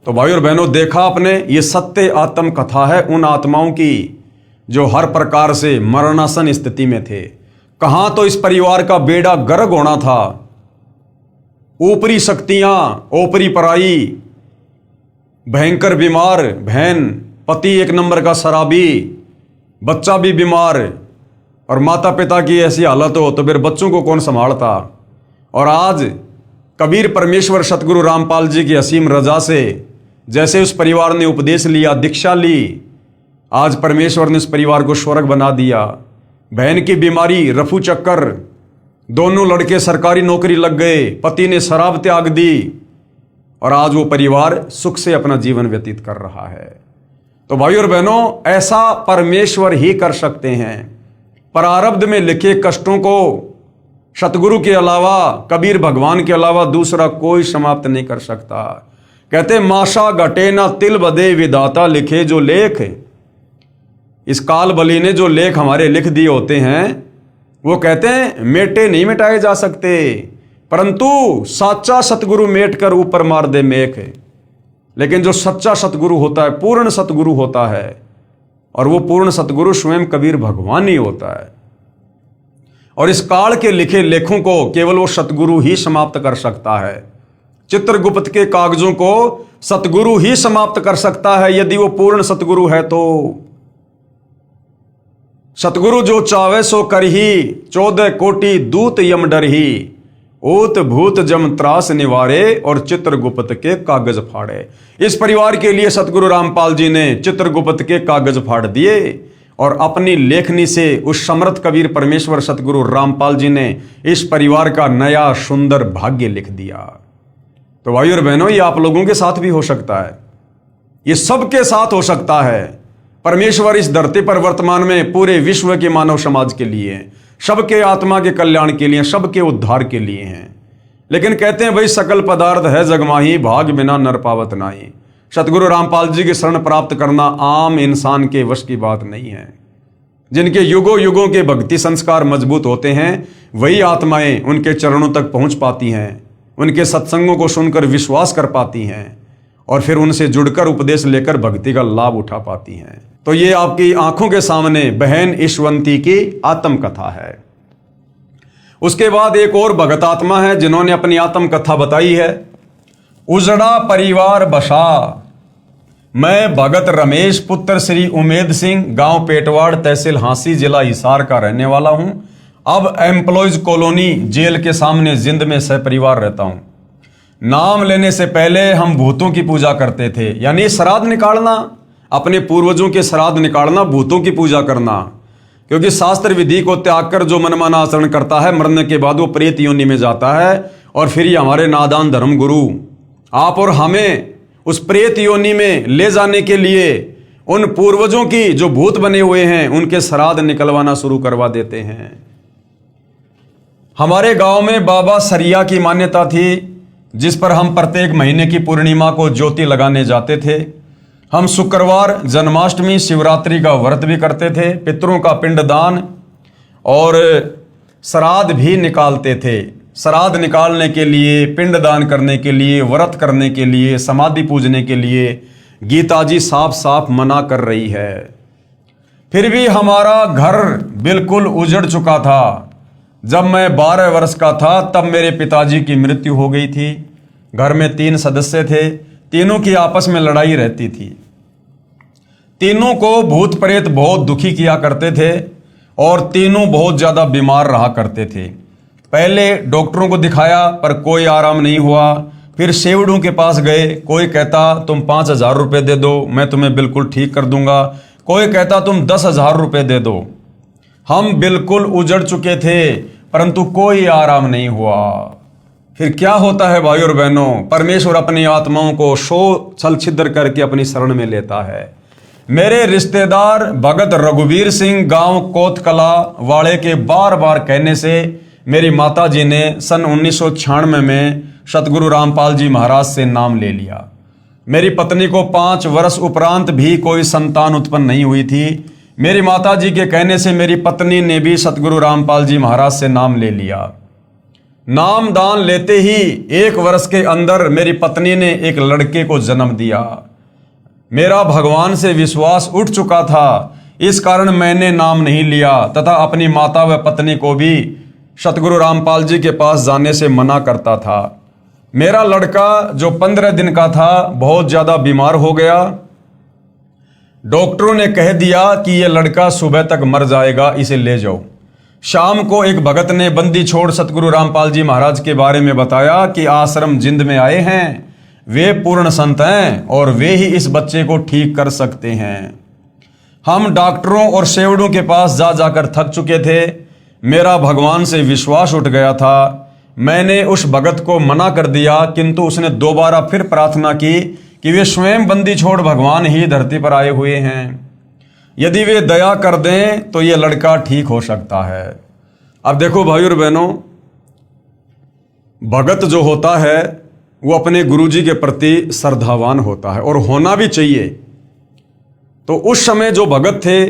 तो भाई और बहनों, देखा आपने, ये सत्य आत्म कथा है उन आत्माओं की जो हर प्रकार से मरणासन स्थिति में थे। कहां तो इस परिवार का बेड़ा गर्क होना था, ऊपरी शक्तियां, ऊपरी पराई, भयंकर बीमार बहन, पति 1 नंबर का शराबी, बच्चा भी बीमार, और माता पिता की ऐसी हालत हो तो फिर बच्चों को कौन संभालता। और आज कबीर परमेश्वर सतगुरु रामपाल जी की असीम रजा से जैसे उस परिवार ने उपदेश लिया, दीक्षा ली, आज परमेश्वर ने उस परिवार को स्वर्ग बना दिया। बहन की बीमारी, रफू चक्कर, दोनों लड़के सरकारी नौकरी लग गए, पति ने शराब त्याग दी, और आज वो परिवार सुख से अपना जीवन व्यतीत कर रहा है। तो भाई और बहनों, ऐसा परमेश्वर ही कर सकते हैं। प्रारब्ध में लिखे कष्टों को सतगुरु के अलावा, कबीर भगवान के अलावा दूसरा कोई समाप्त नहीं कर सकता। कहते माशा घटे ना तिल बदे विधाता लिखे जो लेख। इस काल बली ने जो लेख हमारे लिख दिए होते हैं वो कहते हैं मेटे नहीं मिटाए जा सकते, परंतु साचा सतगुरु मेट कर ऊपर मार दे मेख। लेकिन जो सच्चा सतगुरु होता है, पूर्ण सतगुरु होता है, और वो पूर्ण सतगुरु स्वयं कबीर भगवान ही होता है। और इस काल के लिखे लेखों को केवल वो सतगुरु ही समाप्त कर सकता है। चित्रगुप्त के कागजों को सतगुरु ही समाप्त कर सकता है, यदि वो पूर्ण सतगुरु है तो। सतगुरु जो चावे सो करही, 14 कोटि दूत यम डरही, ऊत भूत जम त्रास निवारे, और चित्रगुप्त के कागज फाड़े। इस परिवार के लिए सतगुरु रामपाल जी ने चित्रगुप्त के कागज फाड़ दिए, और अपनी लेखनी से उस समर्थ कबीर परमेश्वर सतगुरु रामपाल जी ने इस परिवार का नया सुंदर भाग्य लिख दिया। तो भाई और बहनों, ये आप लोगों के साथ भी हो सकता है, ये सबके साथ हो सकता है। परमेश्वर इस धरती पर वर्तमान में पूरे विश्व के मानव समाज के लिए हैं, सबके आत्मा के कल्याण के लिए, सबके उद्धार के लिए हैं। लेकिन कहते हैं भाई सकल पदार्थ है जगमाही, भाग बिना नर पावत नाही। सतगुरु रामपाल जी की शरण प्राप्त करना आम इंसान के वश की बात नहीं है। जिनके युगों युगों के भक्ति संस्कार मजबूत होते हैं वही आत्माएं उनके चरणों तक पहुंच पाती हैं, उनके सत्संगों को सुनकर विश्वास कर पाती हैं, और फिर उनसे जुड़कर उपदेश लेकर भक्ति का लाभ उठा पाती हैं। तो ये आपकी आंखों के सामने बहन ईशवंती की आत्मकथा है। उसके बाद एक और भगत आत्मा है जिन्होंने अपनी आत्मकथा बताई है। उजड़ा परिवार बसा, मैं भगत रमेश पुत्र श्री उमेद सिंह, गांव पेटवाड़, तहसील हांसी, जिला हिसार का रहने वाला हूं। अब एम्प्लॉयज कॉलोनी जेल के सामने जिंद में सहपरिवार रहता हूं। नाम लेने से पहले हम भूतों की पूजा करते थे, यानी श्राद्ध निकालना, अपने पूर्वजों के श्राद्ध निकालना, भूतों की पूजा करना। क्योंकि शास्त्र विधि को त्याग कर जो मनमाना आचरण करता है, मरने के बाद वो प्रेत योनि में जाता है। और फिर ये हमारे नादान धर्म गुरु आप और हमें उस प्रेत योनि में ले जाने के लिए उन पूर्वजों की जो भूत बने हुए हैं उनके श्राद्ध निकलवाना शुरू करवा देते हैं। हमारे गांव में बाबा सरिया की मान्यता थी, जिस पर हम प्रत्येक महीने की पूर्णिमा को ज्योति लगाने जाते थे। हम शुक्रवार, जन्माष्टमी, शिवरात्रि का व्रत भी करते थे, पितरों का पिंडदान और श्राद्ध भी निकालते थे। श्राद्ध निकालने के लिए, पिंडदान करने के लिए, व्रत करने के लिए, समाधि पूजने के लिए गीता जी साफ साफ मना कर रही है। फिर भी हमारा घर बिल्कुल उजड़ चुका था। जब मैं 12 वर्ष का था तब मेरे पिताजी की मृत्यु हो गई थी। घर में 3 सदस्य थे, तीनों की आपस में लड़ाई रहती थी। तीनों को भूत प्रेत बहुत दुखी किया करते थे और तीनों बहुत ज्यादा बीमार रहा करते थे। पहले डॉक्टरों को दिखाया पर कोई आराम नहीं हुआ। फिर सेवड़ों के पास गए, कोई कहता तुम 5,000 रुपये दे दो, मैं तुम्हें बिल्कुल ठीक कर दूंगा। कोई कहता तुम 10,000 रुपये दे दो। हम बिल्कुल उजड़ चुके थे परंतु कोई आराम नहीं हुआ। फिर क्या होता है भाई और बहनों, परमेश्वर अपनी आत्माओं को छल छिद्र करके अपनी शरण में लेता है। मेरे रिश्तेदार भगत रघुवीर सिंह, गांव कोतकला वाले के बार बार कहने से मेरी माता जी ने सन 1996 में सतगुरु रामपाल जी महाराज से नाम ले लिया। मेरी पत्नी को 5 वर्ष उपरांत भी कोई संतान उत्पन्न नहीं हुई थी। मेरी माता जी के कहने से मेरी पत्नी ने भी सतगुरु रामपाल जी महाराज से नाम ले लिया। नाम दान लेते ही 1 वर्ष के अंदर मेरी पत्नी ने एक लड़के को जन्म दिया। मेरा भगवान से विश्वास उठ चुका था, इस कारण मैंने नाम नहीं लिया तथा अपनी माता व पत्नी को भी सतगुरु रामपाल जी के पास जाने से मना करता था। मेरा लड़का जो 15 दिन का था बहुत ज्यादा बीमार हो गया। डॉक्टरों ने कह दिया कि यह लड़का सुबह तक मर जाएगा, इसे ले जाओ। शाम को एक भगत ने बंदी छोड़ सतगुरु रामपाल जी महाराज के बारे में बताया कि आश्रम जिंद में आए हैं, वे पूर्ण संत हैं और वे ही इस बच्चे को ठीक कर सकते हैं। हम डॉक्टरों और सेवड़ों के पास जा जाकर थक चुके थे। मेरा भगवान से विश्वास उठ गया था। मैंने उस भगत को मना कर दिया, किंतु उसने दोबारा फिर प्रार्थना की कि वे स्वयं बंदी छोड़ भगवान ही धरती पर आए हुए हैं, यदि वे दया कर दें तो ये लड़का ठीक हो सकता है। अब देखो भाई और बहनों, भगत जो होता है वो अपने गुरुजी के प्रति श्रद्धावान होता है और होना भी चाहिए। तो उस समय जो भगत थे,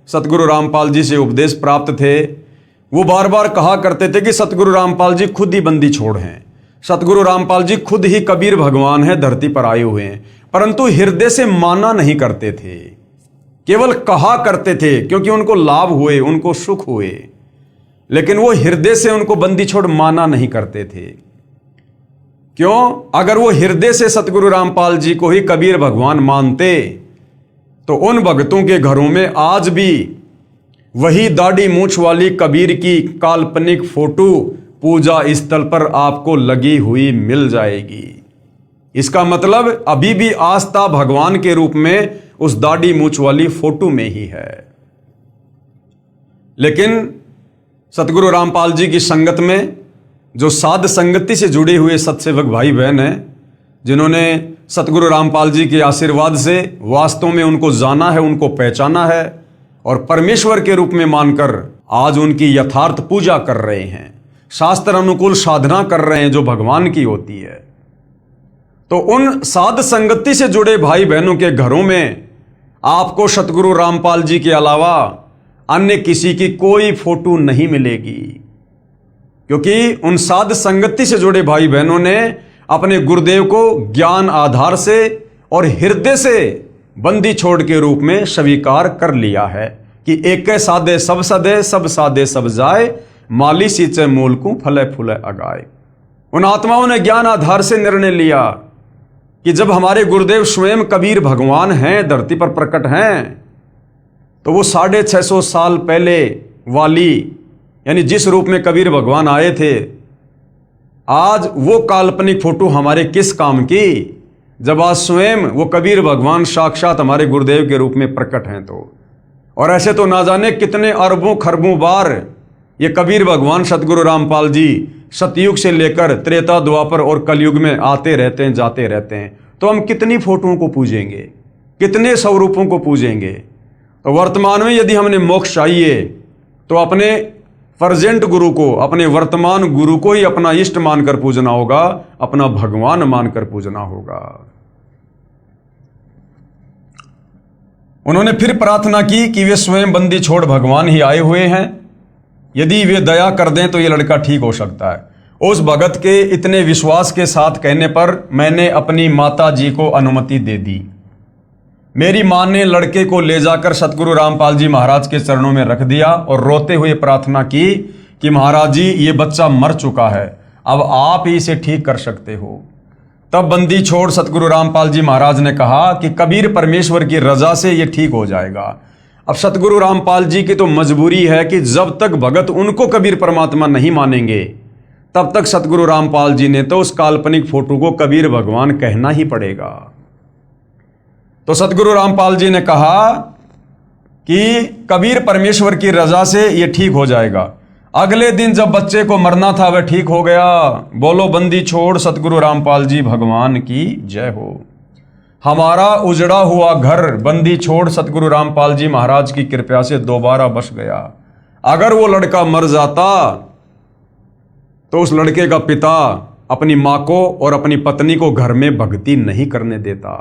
सतगुरु रामपाल जी से उपदेश प्राप्त थे, वो बार बार कहा करते थे कि सतगुरु रामपाल जी खुद ही बंदी छोड़ हैं, सतगुरु रामपाल जी खुद ही कबीर भगवान है, धरती पर आए हुए हैं। परंतु हृदय से माना नहीं करते थे, केवल कहा करते थे क्योंकि उनको लाभ हुए, उनको सुख हुए, लेकिन वो हृदय से उनको बंदी छोड़ माना नहीं करते थे। क्यों? अगर वो हृदय से सतगुरु रामपाल जी को ही कबीर भगवान मानते तो उन भक्तों के घरों में आज भी वही दाढ़ी मूंछ वाली कबीर की काल्पनिक फोटो पूजा स्थल पर आपको लगी हुई मिल जाएगी। इसका मतलब अभी भी आस्था भगवान के रूप में उस दाढ़ी मूंछ वाली फोटो में ही है। लेकिन सतगुरु रामपाल जी की संगत में जो साध संगति से जुड़े हुए सत्सेवक भाई बहन हैं, जिन्होंने सतगुरु रामपाल जी के आशीर्वाद से वास्तव में उनको जाना है, उनको पहचाना है और परमेश्वर के रूप में मानकर आज उनकी यथार्थ पूजा कर रहे हैं, शास्त्र अनुकूल साधना कर रहे हैं जो भगवान की होती है, तो उन साध संगति से जुड़े भाई बहनों के घरों में आपको सतगुरु रामपाल जी के अलावा अन्य किसी की कोई फोटो नहीं मिलेगी। क्योंकि उन साध संगति से जुड़े भाई बहनों ने अपने गुरुदेव को ज्ञान आधार से और हृदय से बंदी छोड़ के रूप में स्वीकार कर लिया है कि एक साधे सब सदे, सब साधे सब जाए, माली सींचे मूल को फले फूले अगाए। उन आत्माओं ने ज्ञान आधार से निर्णय लिया कि जब हमारे गुरुदेव स्वयं कबीर भगवान हैं, धरती पर प्रकट हैं, तो वो 650 साल पहले वाली यानी जिस रूप में कबीर भगवान आए थे, आज वो काल्पनिक फोटो हमारे किस काम की, जब आज स्वयं वो कबीर भगवान साक्षात हमारे गुरुदेव के रूप में प्रकट हैं। तो और ऐसे तो ना जाने कितने अरबों खरबों बार ये कबीर भगवान सतगुरु रामपाल जी सतयुग से लेकर त्रेता द्वापर और कलयुग में आते रहते हैं, जाते रहते हैं। तो हम कितनी फोटोओं को पूजेंगे, कितने स्वरूपों को पूजेंगे। तो वर्तमान में यदि हमने मोक्ष चाहिए तो अपने प्रेजेंट गुरु को, अपने वर्तमान गुरु को ही अपना इष्ट मानकर पूजना होगा, अपना भगवान मानकर पूजना होगा। उन्होंने फिर प्रार्थना की कि वे स्वयं बंदी छोड़ भगवान ही आए हुए हैं, यदि वे दया कर दें तो ये लड़का ठीक हो सकता है। उस भगत के इतने विश्वास के साथ कहने पर मैंने अपनी माता जी को अनुमति दे दी। मेरी मां ने लड़के को ले जाकर सतगुरु रामपाल जी महाराज के चरणों में रख दिया और रोते हुए प्रार्थना की कि महाराज जी, ये बच्चा मर चुका है, अब आप ही इसे ठीक कर सकते हो। तब बंदी छोड़ सतगुरु रामपाल जी महाराज ने कहा कि कबीर परमेश्वर की रजा से ये ठीक हो जाएगा। अब सतगुरु रामपाल जी की तो मजबूरी है कि जब तक भगत उनको कबीर परमात्मा नहीं मानेंगे, तब तक सतगुरु रामपाल जी ने तो उस काल्पनिक फोटो को कबीर भगवान कहना ही पड़ेगा। तो सतगुरु रामपाल जी ने कहा कि कबीर परमेश्वर की रजा से ये ठीक हो जाएगा। अगले दिन जब बच्चे को मरना था वह ठीक हो गया। बोलो बंदी छोड़ सतगुरु रामपाल जी भगवान की जय हो। हमारा उजड़ा हुआ घर बंदी छोड़ सतगुरु रामपाल जी महाराज की कृपा से दोबारा बस गया। अगर वो लड़का मर जाता तो उस लड़के का पिता अपनी मां को और अपनी पत्नी को घर में भक्ति नहीं करने देता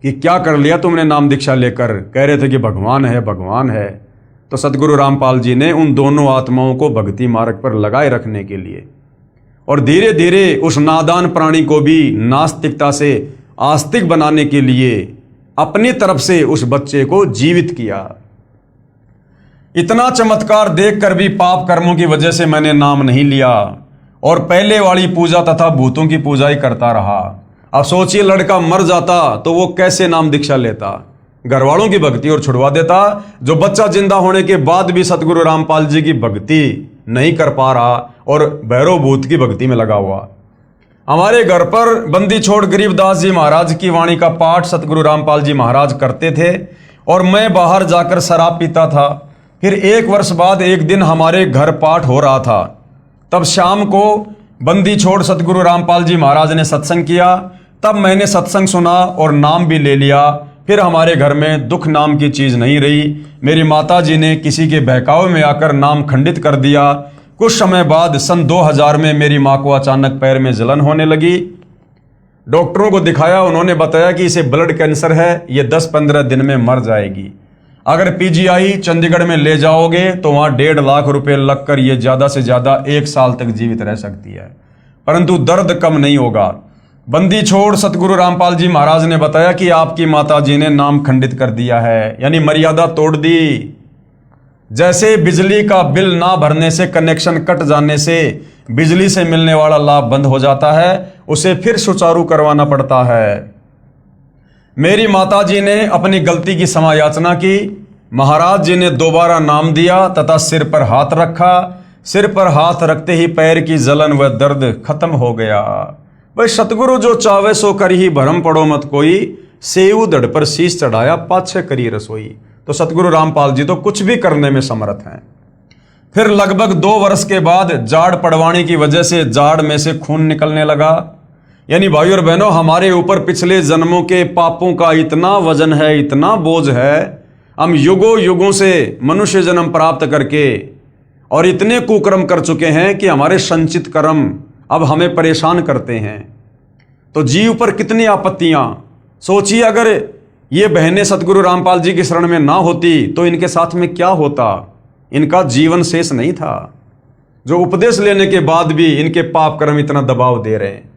कि क्या कर लिया तुमने नाम दीक्षा लेकर, कह रहे थे कि भगवान है भगवान है। तो सतगुरु रामपाल जी ने उन दोनों आत्माओं को भक्ति मार्ग पर लगाए रखने के लिए और धीरे धीरे उस नादान प्राणी को भी नास्तिकता से आस्तिक बनाने के लिए अपनी तरफ से उस बच्चे को जीवित किया। इतना चमत्कार देखकर भी पाप कर्मों की वजह से मैंने नाम नहीं लिया और पहले वाली पूजा तथा भूतों की पूजा ही करता रहा। अब सोचिए, लड़का मर जाता तो वो कैसे नाम दीक्षा लेता, घर वालों की भक्ति और छुड़वा देता, जो बच्चा जिंदा होने के बाद भी सतगुरु रामपाल जी की भक्ति नहीं कर पा रहा और भैरव भूत की भक्ति में लगा हुआ। हमारे घर पर बंदी छोड़ गरीबदास जी महाराज की वाणी का पाठ सतगुरु रामपाल जी महाराज करते थे और मैं बाहर जाकर शराब पीता था। फिर 1 वर्ष बाद एक दिन हमारे घर पाठ हो रहा था, तब शाम को बंदी छोड़ सतगुरु रामपाल जी महाराज ने सत्संग किया। तब मैंने सत्संग सुना और नाम भी ले लिया। फिर हमारे घर में दुख नाम की चीज नहीं रही। मेरी माता जी ने किसी के बहकावे में आकर नाम खंडित कर दिया। कुछ समय बाद सन 2000 में मेरी माँ को अचानक पैर में जलन होने लगी। डॉक्टरों को दिखाया, उन्होंने बताया कि इसे ब्लड कैंसर है, ये 10-15 दिन में मर जाएगी। अगर पीजीआई चंडीगढ़ में ले जाओगे तो वहाँ 1.5 लाख रुपए लगकर ये ज़्यादा से ज़्यादा 1 साल तक जीवित रह सकती है, परंतु दर्द कम नहीं होगा। बंदी छोड़ सतगुरु रामपाल जी महाराज ने बताया कि आपकी माता जी ने नाम खंडित कर दिया है, यानी मर्यादा तोड़ दी। जैसे बिजली का बिल ना भरने से, कनेक्शन कट जाने से बिजली से मिलने वाला लाभ बंद हो जाता है, उसे फिर सुचारू करवाना पड़ता है। मेरी माता जी ने अपनी गलती की क्षमा याचना की। महाराज जी ने दोबारा नाम दिया तथा सिर पर हाथ रखा। सिर पर हाथ रखते ही पैर की जलन व दर्द खत्म हो गया। भाई सतगुरु जो चावे सो कर ही भरम पड़ो मत कोई, सेऊ धड़ पर शीश चढ़ाया पाछे करी रसोई। तो सतगुरु रामपाल जी तो कुछ भी करने में समर्थ हैं। फिर लगभग 2 वर्ष के बाद जाड़ पड़वाने की वजह से जाड़ में से खून निकलने लगा। यानी भाई और बहनों, हमारे ऊपर पिछले जन्मों के पापों का इतना वजन है, इतना बोझ है, हम युगों युगों से मनुष्य जन्म प्राप्त करके और इतने कुकर्म कर चुके हैं कि हमारे संचित कर्म अब हमें परेशान करते हैं। तो जीव पर कितनी आपत्तियां। सोचिए, अगर ये बहनें सतगुरु रामपाल जी की शरण में ना होती तो इनके साथ में क्या होता। इनका जीवन शेष नहीं था, जो उपदेश लेने के बाद भी इनके पाप कर्म इतना दबाव दे रहे हैं।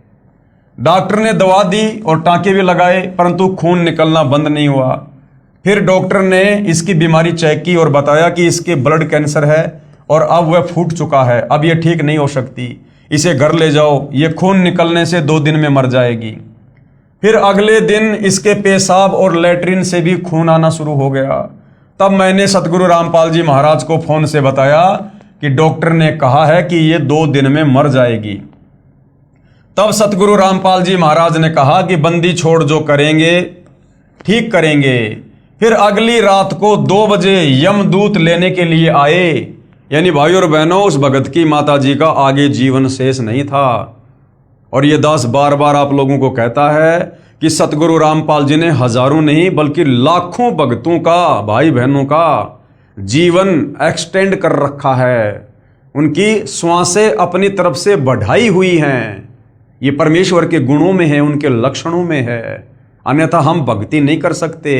डॉक्टर ने दवा दी और टांके भी लगाए, परंतु खून निकलना बंद नहीं हुआ। फिर डॉक्टर ने इसकी बीमारी चेक की और बताया कि इसके ब्लड कैंसर है और अब वह फूट चुका है, अब यह ठीक नहीं हो सकती, इसे घर ले जाओ, ये खून निकलने से 2 दिन में मर जाएगी। फिर अगले दिन इसके पेशाब और लैट्रिन से भी खून आना शुरू हो गया। तब मैंने सतगुरु रामपाल जी महाराज को फोन से बताया कि डॉक्टर ने कहा है कि ये 2 दिन में मर जाएगी। तब सतगुरु रामपाल जी महाराज ने कहा कि बंदी छोड़ जो करेंगे ठीक करेंगे। फिर अगली रात को 2 बजे यमदूत लेने के लिए आए। यानी भाई और बहनों, उस भगत की माता जी का आगे जीवन शेष नहीं था। और ये दास बार बार आप लोगों को कहता है कि सतगुरु रामपाल जी ने हजारों नहीं बल्कि लाखों भक्तों का, भाई बहनों का जीवन एक्सटेंड कर रखा है। उनकी श्वासें अपनी तरफ से बढ़ाई हुई हैं। ये परमेश्वर के गुणों में है, उनके लक्षणों में है, अन्यथा हम भक्ति नहीं कर सकते।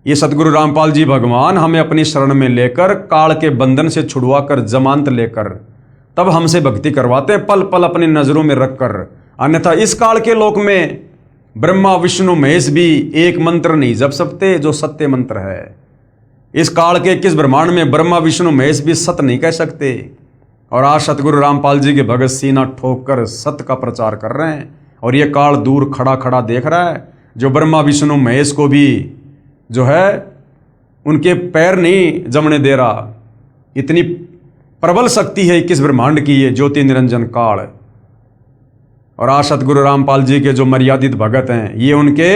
ये सतगुरु रामपाल जी भगवान हमें अपनी शरण में लेकर, काल के बंधन से छुड़वा कर, जमानत लेकर तब हमसे भक्ति करवाते हैं, पल पल अपनी नजरों में रखकर। अन्यथा इस काल के लोक में ब्रह्मा विष्णु महेश भी एक मंत्र नहीं जप सकते जो सत्य मंत्र है। इस काल के 21 ब्रह्मांड में ब्रह्मा विष्णु महेश भी सत्य नहीं कह सकते। और आज सतगुरु रामपाल जी के भगत सीना ठोक कर सत्य का प्रचार कर रहे हैं। और ये काल दूर खड़ा खड़ा देख रहा है, जो ब्रह्मा विष्णु महेश को भी जो है उनके पैर नहीं जमने दे रहा। इतनी प्रबल शक्ति है 21 ब्रह्मांड की ये ज्योति निरंजन काल। और आज सतगुरु रामपाल जी के जो मर्यादित भगत हैं, ये उनके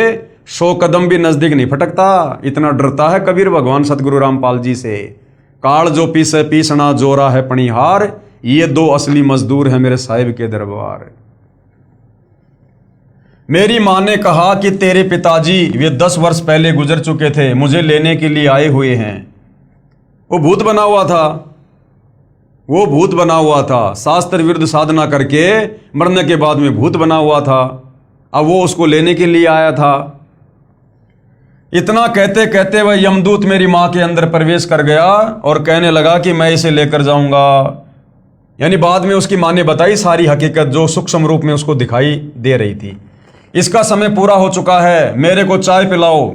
100 कदम भी नजदीक नहीं फटकता। इतना डरता है कबीर भगवान सतगुरु रामपाल जी से। काल जो पीसे पीसना जोरा है पणिहार, ये 2 असली मजदूर हैं मेरे साहिब के दरबार। मेरी मां ने कहा कि तेरे पिताजी वे 10 वर्ष पहले गुजर चुके थे, मुझे लेने के लिए आए हुए हैं। वो भूत बना हुआ था, वो भूत बना हुआ था, शास्त्र विरुद्ध साधना करके मरने के बाद में भूत बना हुआ था। अब वो उसको लेने के लिए आया था। इतना कहते कहते वह यमदूत मेरी मां के अंदर प्रवेश कर गया और कहने लगा कि मैं इसे लेकर जाऊंगा। यानी बाद में उसकी मां ने बताई सारी हकीकत जो सूक्ष्म रूप में उसको दिखाई दे रही थी। इसका समय पूरा हो चुका है, मेरे को चाय पिलाओ।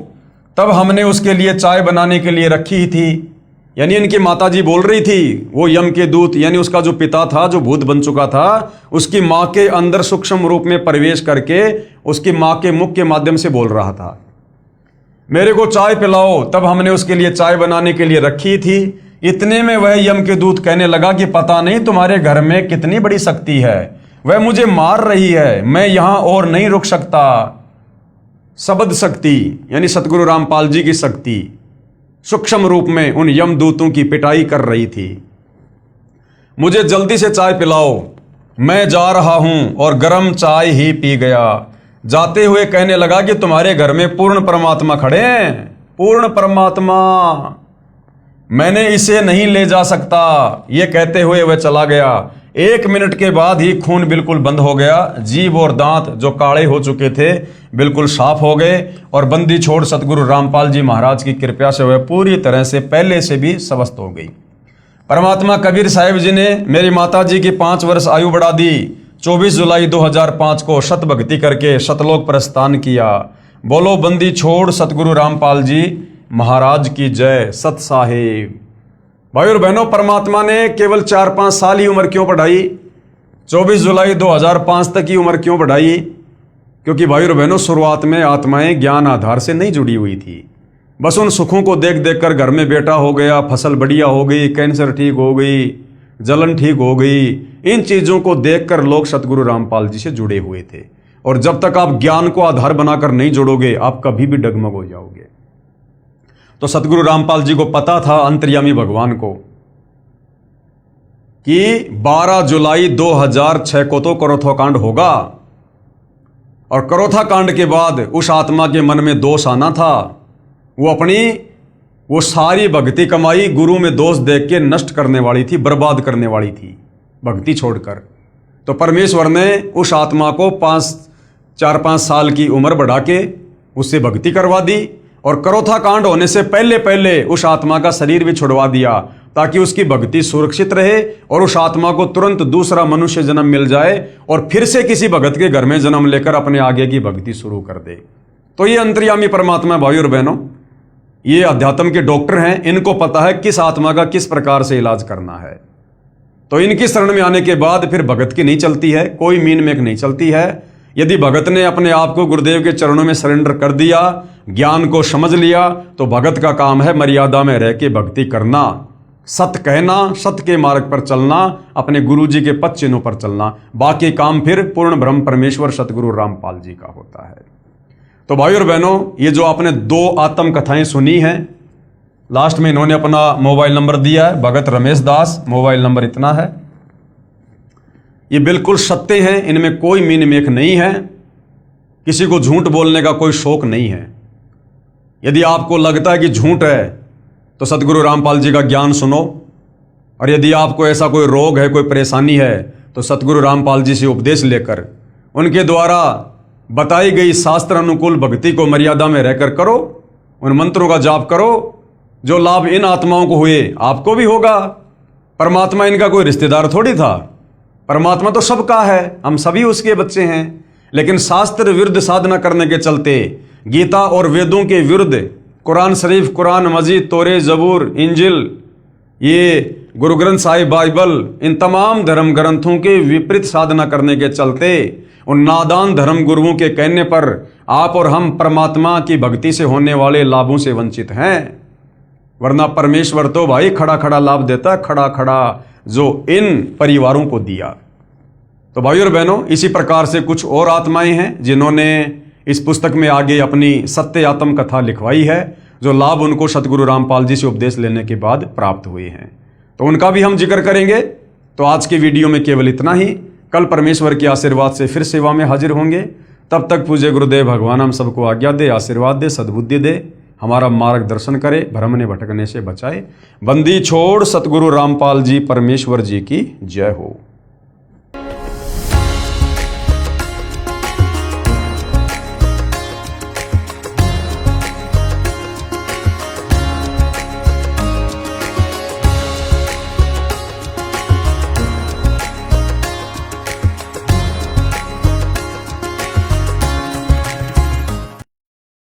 तब हमने उसके लिए चाय बनाने के लिए रखी ही थी। यानी इनकी माताजी बोल रही थी, वो यम के दूत यानी उसका जो पिता था जो भूत बन चुका था, उसकी मां के अंदर सूक्ष्म रूप में प्रवेश करके उसकी मां के मुख के माध्यम से बोल रहा था, मेरे को चाय पिलाओ। तब हमने उसके लिए चाय बनाने के लिए रखी थी। इतने में वह यम के दूत कहने लगा कि पता नहीं तुम्हारे घर में कितनी बड़ी शक्ति है, वह मुझे मार रही है, मैं यहां और नहीं रुक सकता। शब्द शक्ति यानी सतगुरु रामपाल जी की शक्ति सूक्ष्म रूप में उन यमदूतों की पिटाई कर रही थी। मुझे जल्दी से चाय पिलाओ, मैं जा रहा हूं। और गर्म चाय ही पी गया। जाते हुए कहने लगा कि तुम्हारे घर में पूर्ण परमात्मा खड़े हैं, पूर्ण परमात्मा, मैंने इसे नहीं ले जा सकता। यह कहते हुए वह चला गया। 1 मिनट के बाद ही खून बिल्कुल बंद हो गया। जीभ और दांत जो काले हो चुके थे बिल्कुल साफ हो गए। और बंदी छोड़ सतगुरु रामपाल जी महाराज की कृपा से वह पूरी तरह से पहले से भी स्वस्थ हो गई। परमात्मा कबीर साहिब जी ने मेरी माता जी की 5 वर्ष आयु बढ़ा दी। 24 जुलाई 2005 को शत भक्ति करके शतलोक प्रस्थान किया। बोलो बंदी छोड़ सतगुरु रामपाल जी महाराज की जय। सत साहिब। भाई और बहनों, परमात्मा ने केवल 4-5 साल ही उम्र क्यों बढ़ाई? 24 जुलाई 2005 तक की उम्र क्यों बढ़ाई? क्योंकि भाई और बहनों, शुरुआत में आत्माएं ज्ञान आधार से नहीं जुड़ी हुई थी। बस उन सुखों को देख देख कर घर में बेटा हो गया, फसल बढ़िया हो गई, कैंसर ठीक हो गई, जलन ठीक हो गई। इन चीजों को देखकर लोग सतगुरु रामपाल जी से जुड़े हुए थे। और जब तक आप ज्ञान को आधार बनाकर नहीं जोड़ोगे, आप कभी भी डगमग हो जाओगे। तो सतगुरु रामपाल जी को पता था, अंतर्यामी भगवान को, कि 12 जुलाई 2006 को तो करोथा कांड होगा। और करोथा कांड के बाद उस आत्मा के मन में दोष आना था। वो सारी भक्ति कमाई गुरु में दोष देख के नष्ट करने वाली थी, बर्बाद करने वाली थी भक्ति छोड़कर। तो परमेश्वर ने उस आत्मा को 4-5 साल की उम्र बढ़ा के उससे भक्ति करवा दी। और करोथा कांड होने से पहले पहले उस आत्मा का शरीर भी छुड़वा दिया, ताकि उसकी भक्ति सुरक्षित रहे और उस आत्मा को तुरंत दूसरा मनुष्य जन्म मिल जाए और फिर से किसी भगत के घर में जन्म लेकर अपने आगे की भक्ति शुरू कर दे। तो ये अंतर्यामी परमात्मा भाई और बहनों, ये अध्यात्म के डॉक्टर हैं। इनको पता है किस आत्मा का किस प्रकार से इलाज करना है। तो इनकी शरण में आने के बाद फिर भगत की नहीं चलती है, कोई मीन मेक नहीं चलती है। यदि भगत ने अपने आप को गुरुदेव के चरणों में सरेंडर कर दिया, ज्ञान को समझ लिया, तो भगत का काम है मर्यादा में रह के भक्ति करना, सत्य कहना, सत्य के मार्ग पर चलना, अपने गुरु जी के पद चिन्हों पर चलना। बाकी काम फिर पूर्ण ब्रह्म परमेश्वर सतगुरु रामपाल जी का होता है। तो भाई और बहनों, ये जो आपने 2 आत्म कथाएं सुनी हैं, लास्ट में इन्होंने अपना मोबाइल नंबर दिया है, भगत रमेश दास, मोबाइल नंबर इतना है। ये बिल्कुल सत्य हैं, इनमें कोई मीन मेख नहीं है, किसी को झूठ बोलने का कोई शौक नहीं है। यदि आपको लगता है कि झूठ है तो सतगुरु रामपाल जी का ज्ञान सुनो, और यदि आपको ऐसा कोई रोग है, कोई परेशानी है, तो सतगुरु रामपाल जी से उपदेश लेकर उनके द्वारा बताई गई शास्त्र अनुकूल भक्ति को मर्यादा में रहकर करो, उन मंत्रों का जाप करो। जो लाभ इन आत्माओं को हुए आपको भी होगा। परमात्मा इनका कोई रिश्तेदार थोड़ी था, परमात्मा तो सबका है, हम सभी उसके बच्चे हैं। लेकिन शास्त्र विरुद्ध साधना करने के चलते, गीता और वेदों के विरुद्ध, कुरान शरीफ, कुरान मजीद, तोरे, जबूर, इंजिल, ये गुरु ग्रंथ साहिब, बाइबल, इन तमाम धर्म ग्रंथों के विपरीत साधना करने के चलते, उन नादान धर्म गुरुओं के कहने पर आप और हम परमात्मा की भक्ति से होने वाले लाभों से वंचित हैं। वरना परमेश्वर तो भाई खड़ा खड़ा लाभ देता, खड़ा खड़ा जो इन परिवारों को दिया। तो भाई और बहनों, इसी प्रकार से कुछ और आत्माएं हैं जिन्होंने इस पुस्तक में आगे अपनी सत्य आत्म कथा लिखवाई है, जो लाभ उनको सतगुरु रामपाल जी से उपदेश लेने के बाद प्राप्त हुए हैं। तो उनका भी हम जिक्र करेंगे। तो आज की वीडियो में केवल इतना ही। कल परमेश्वर के आशीर्वाद से फिर सेवा में हाजिर होंगे। तब तक पूज्य गुरुदेव भगवान हम सबको आज्ञा दे, आशीर्वाद दे, सद्बुद्धि दे, हमारा मार्गदर्शन करे, भ्रमने भटकने से बचाए। बंदी छोड़ सतगुरु रामपाल जी परमेश्वर जी की जय हो।